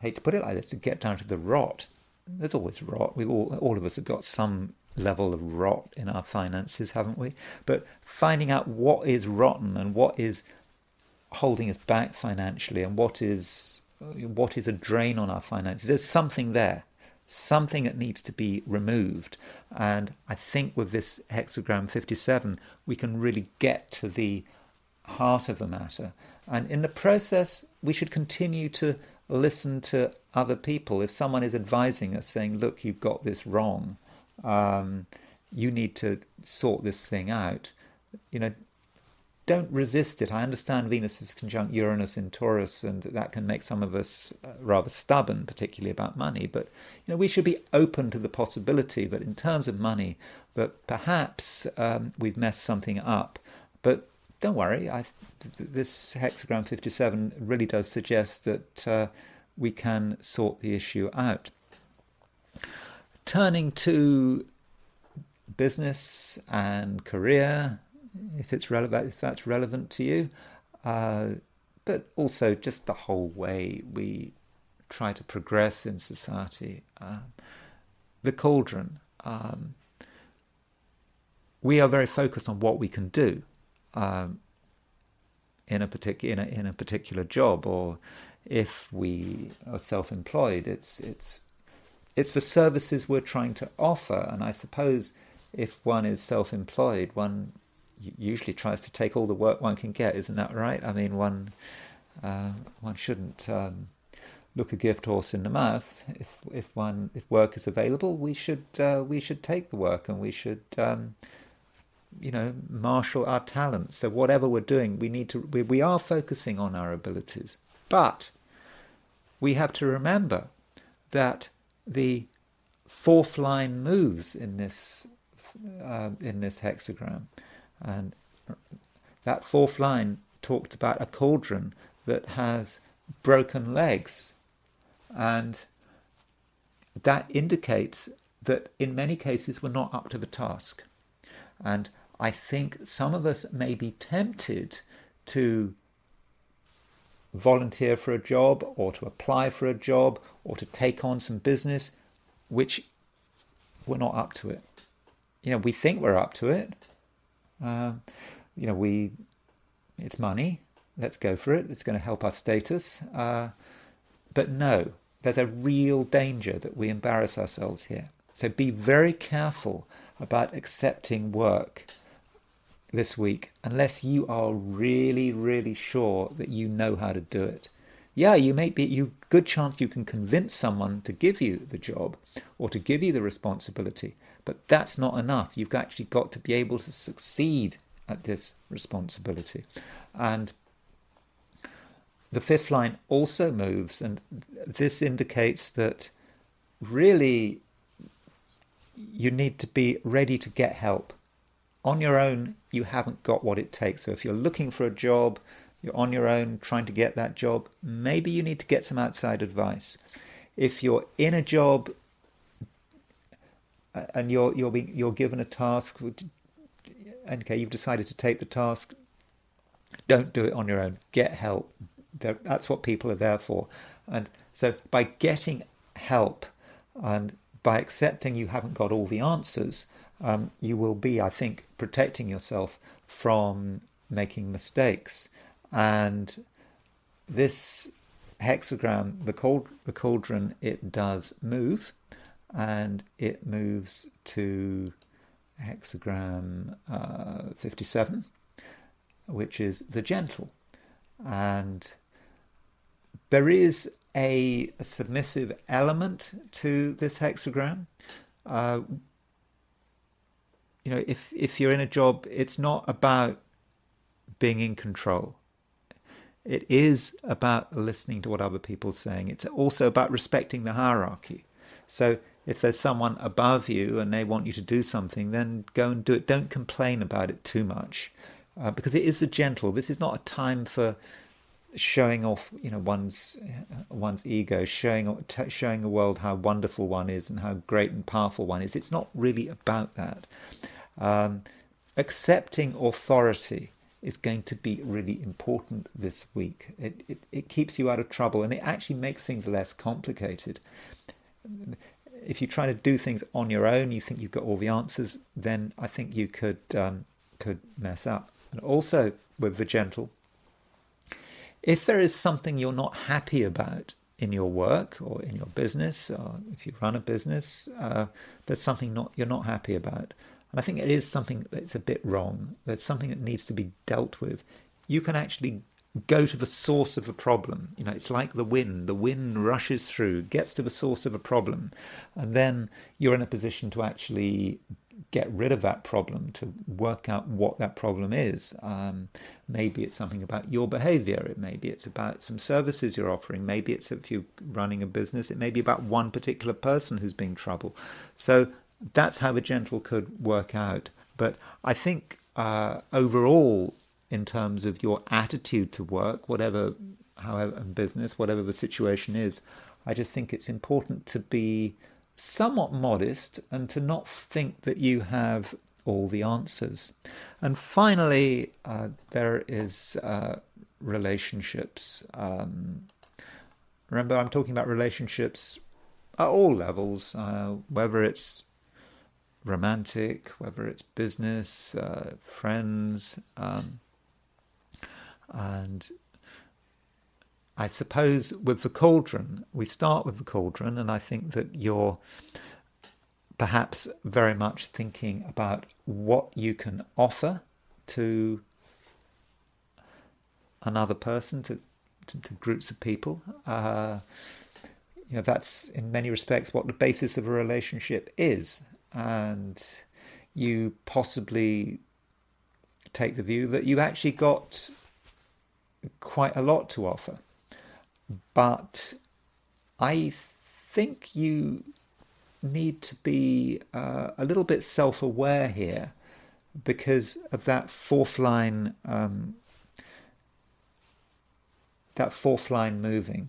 hate to put it like this, to get down to the rot. There's always rot. All of us have got some level of rot in our finances, haven't we? But finding out what is rotten and what is holding us back financially, and what is a drain on our finances. There's something there, something that needs to be removed. And I think with this hexagram 57, we can really get to the heart of the matter. And in the process, we should continue to listen to other people. If someone is advising us, saying, look, you've got this wrong, you need to sort this thing out, don't resist it. I understand Venus is conjunct Uranus in Taurus, and that can make some of us rather stubborn, particularly about money. But we should be open to the possibility that in terms of money, that perhaps we've messed something up. But don't worry, this hexagram 57 really does suggest that we can sort the issue out. Turning to business and career, if that's relevant to you, but also just the whole way we try to progress in society. The cauldron. We are very focused on what we can do in a particular job, or if we are self-employed, it's the services we're trying to offer. And I suppose if one is self-employed, one usually tries to take all the work one can get. Isn't that right? I mean, one shouldn't look a gift horse in the mouth. If work is available, we should take the work, and we should marshal our talents. So whatever we're doing, we are focusing on our abilities, but we have to remember that the fourth line moves in this hexagram, and that fourth line talked about a cauldron that has broken legs, and that indicates that in many cases we're not up to the task. And I think some of us may be tempted to volunteer for a job, or to apply for a job, or to take on some business which we're not up to it. We think we're up to it. It's money, let's go for it, it's going to help our status. But no, there's a real danger that we embarrass ourselves here. So be very careful about accepting work this week unless you are really, really sure that you know how to do it. Yeah, good chance you can convince someone to give you the job or to give you the responsibility, but that's not enough. You've actually got to be able to succeed at this responsibility. And the fifth line also moves, and this indicates that really you need to be ready to get help. On your own, you haven't got what it takes. So if you're looking for a job, you're on your own trying to get that job, maybe you need to get some outside advice. If you're in a job and you're given a task, okay, you've decided to take the task, don't do it on your own. Get help. That's what people are there for. And so by getting help and by accepting you haven't got all the answers, you will be, I think, protecting yourself from making mistakes. And this hexagram, the cauldron, it does move, and it moves to hexagram 57, which is the gentle. And there is a submissive element to this hexagram. If you're in a job, it's not about being in control. It is about listening to what other people are saying. It's also about respecting the hierarchy. So if there's someone above you and they want you to do something, then go and do it. Don't complain about it too much, because it is a gentle. This is not a time for showing off, one's ego, showing the world how wonderful one is and how great and powerful one is. It's not really about that. Accepting authority is going to be really important this week. It keeps you out of trouble, and it actually makes things less complicated. If you try to do things on your own, you think you've got all the answers, then I think you could mess up. And also with the gentle, if there is something you're not happy about in your work or in your business, or if you run a business, there's something you're not happy about. And I think it is something that's a bit wrong. There's something that needs to be dealt with. You can actually go to the source of a problem. It's like the wind. The wind rushes through, gets to the source of a problem, and then you're in a position to actually get rid of that problem, to work out what that problem is. Maybe it's something about your behavior. Maybe it's about some services you're offering. Maybe it's, if you're running a business, it may be about one particular person who's being trouble. So that's how the gentle could work out. But I think overall, in terms of your attitude to work, however business, whatever the situation is, I just think it's important to be somewhat modest and to not think that you have all the answers. And finally, there is relationships. Remember, I'm talking about relationships at all levels, whether it's romantic, whether it's business, friends, and I suppose with the cauldron, we start with the cauldron, and I think that you're perhaps very much thinking about what you can offer to another person, to groups of people. That's in many respects what the basis of a relationship is. And you possibly take the view that you actually got quite a lot to offer. But I think you need to be a little bit self-aware here because of that fourth line moving.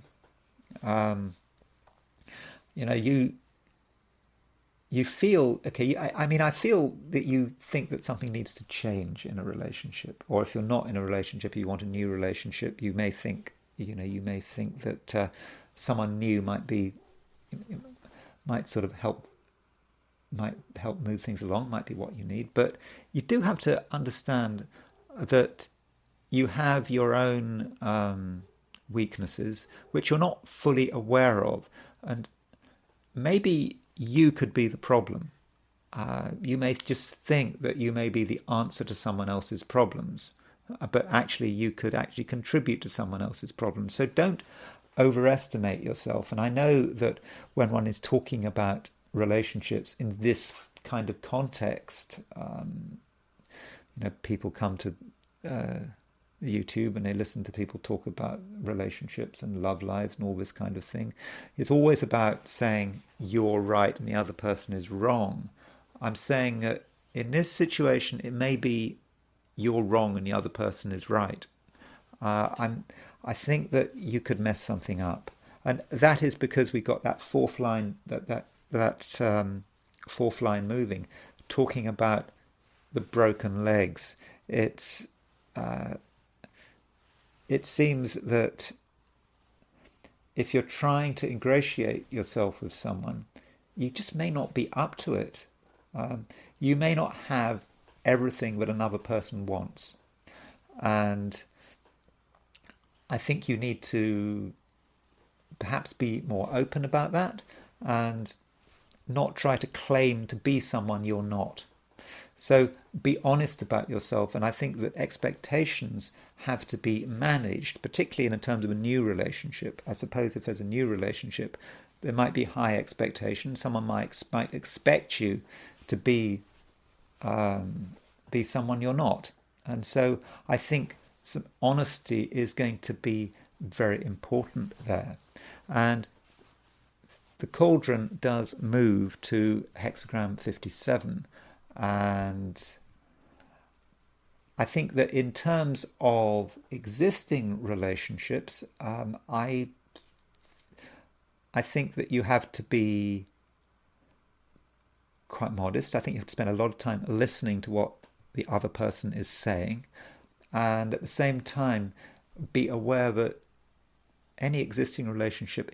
You feel, okay, I feel that you think that something needs to change in a relationship, or if you're not in a relationship, you want a new relationship, you may think that someone new might sort of help move things along, might be what you need. But you do have to understand that you have your own weaknesses, which you're not fully aware of, and maybe you could be the problem. You may just think that you may be the answer to someone else's problems, but actually you could actually contribute to someone else's problems. So don't overestimate yourself. And I know that when one is talking about relationships in this kind of context, people come to YouTube and they listen to people talk about relationships and love lives and all this kind of thing. It's always about saying you're right and the other person is wrong. I'm saying that in this situation, it may be you're wrong and the other person is right. I think that you could mess something up, and that is because we got that fourth line, that fourth line moving, talking about the broken legs. It seems that if you're trying to ingratiate yourself with someone, you just may not be up to it. You may not have everything that another person wants. And I think you need to perhaps be more open about that and not try to claim to be someone you're not. So be honest about yourself, and I think that expectations have to be managed, particularly in terms of a new relationship. I suppose if there's a new relationship, there might be high expectations. Someone might expect you to be someone you're not. And so I think some honesty is going to be very important there. And the cauldron does move to hexagram 57. And I think that in terms of existing relationships, I think that you have to be quite modest. I think you have to spend a lot of time listening to what the other person is saying, and at the same time be aware that any existing relationship,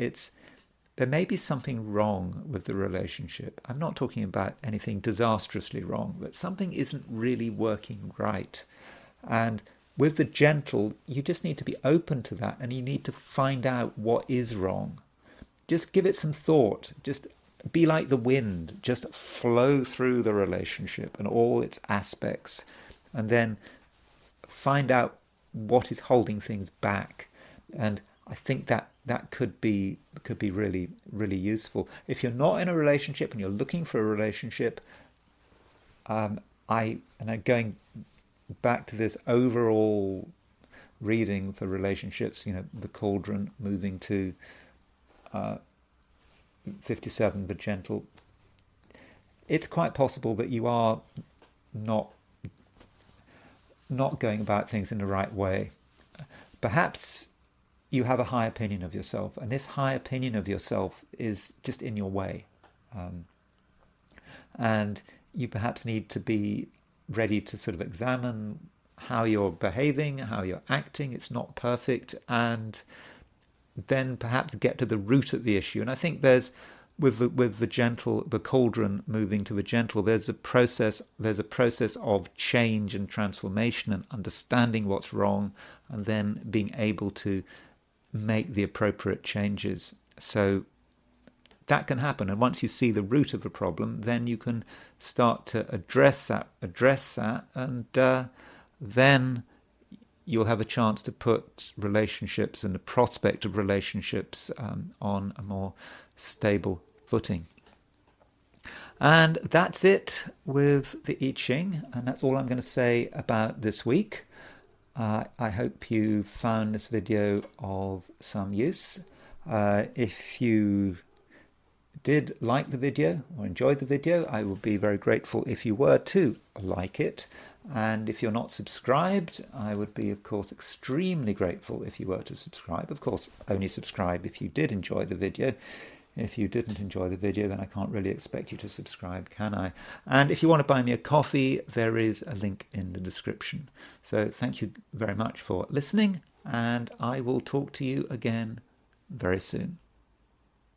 there may be something wrong with the relationship. I'm not talking about anything disastrously wrong, but something isn't really working right. And with the gentle, you just need to be open to that, and you need to find out what is wrong. Just give it some thought. Just be like the wind. Just flow through the relationship and all its aspects, and then find out what is holding things back. And I think that could be really, really useful. If you're not in a relationship and you're looking for a relationship, Going back to this overall reading for relationships, the cauldron moving to 57, the gentle, it's quite possible that you are not going about things in the right way. Perhaps you have a high opinion of yourself, and this high opinion of yourself is just in your way. And you perhaps need to be ready to sort of examine how you're behaving, how you're acting. It's not perfect, and then perhaps get to the root of the issue. And I think there's, with the cauldron moving to the gentle, there's a process of change and transformation and understanding what's wrong, and then being able to make the appropriate changes. So that can happen, and once you see the root of the problem, then you can start to address that, and then you'll have a chance to put relationships and the prospect of relationships on a more stable footing. And that's it with the I Ching, and that's all I'm going to say about this week. I hope you found this video of some use. If you did like the video or enjoyed the video, I would be very grateful if you were to like it. And if you're not subscribed, I would be, of course, extremely grateful if you were to subscribe. Of course, only subscribe if you did enjoy the video. If you didn't enjoy the video, then I can't really expect you to subscribe, can I? And if you want to buy me a coffee, there is a link in the description. So thank you very much for listening, and I will talk to you again very soon.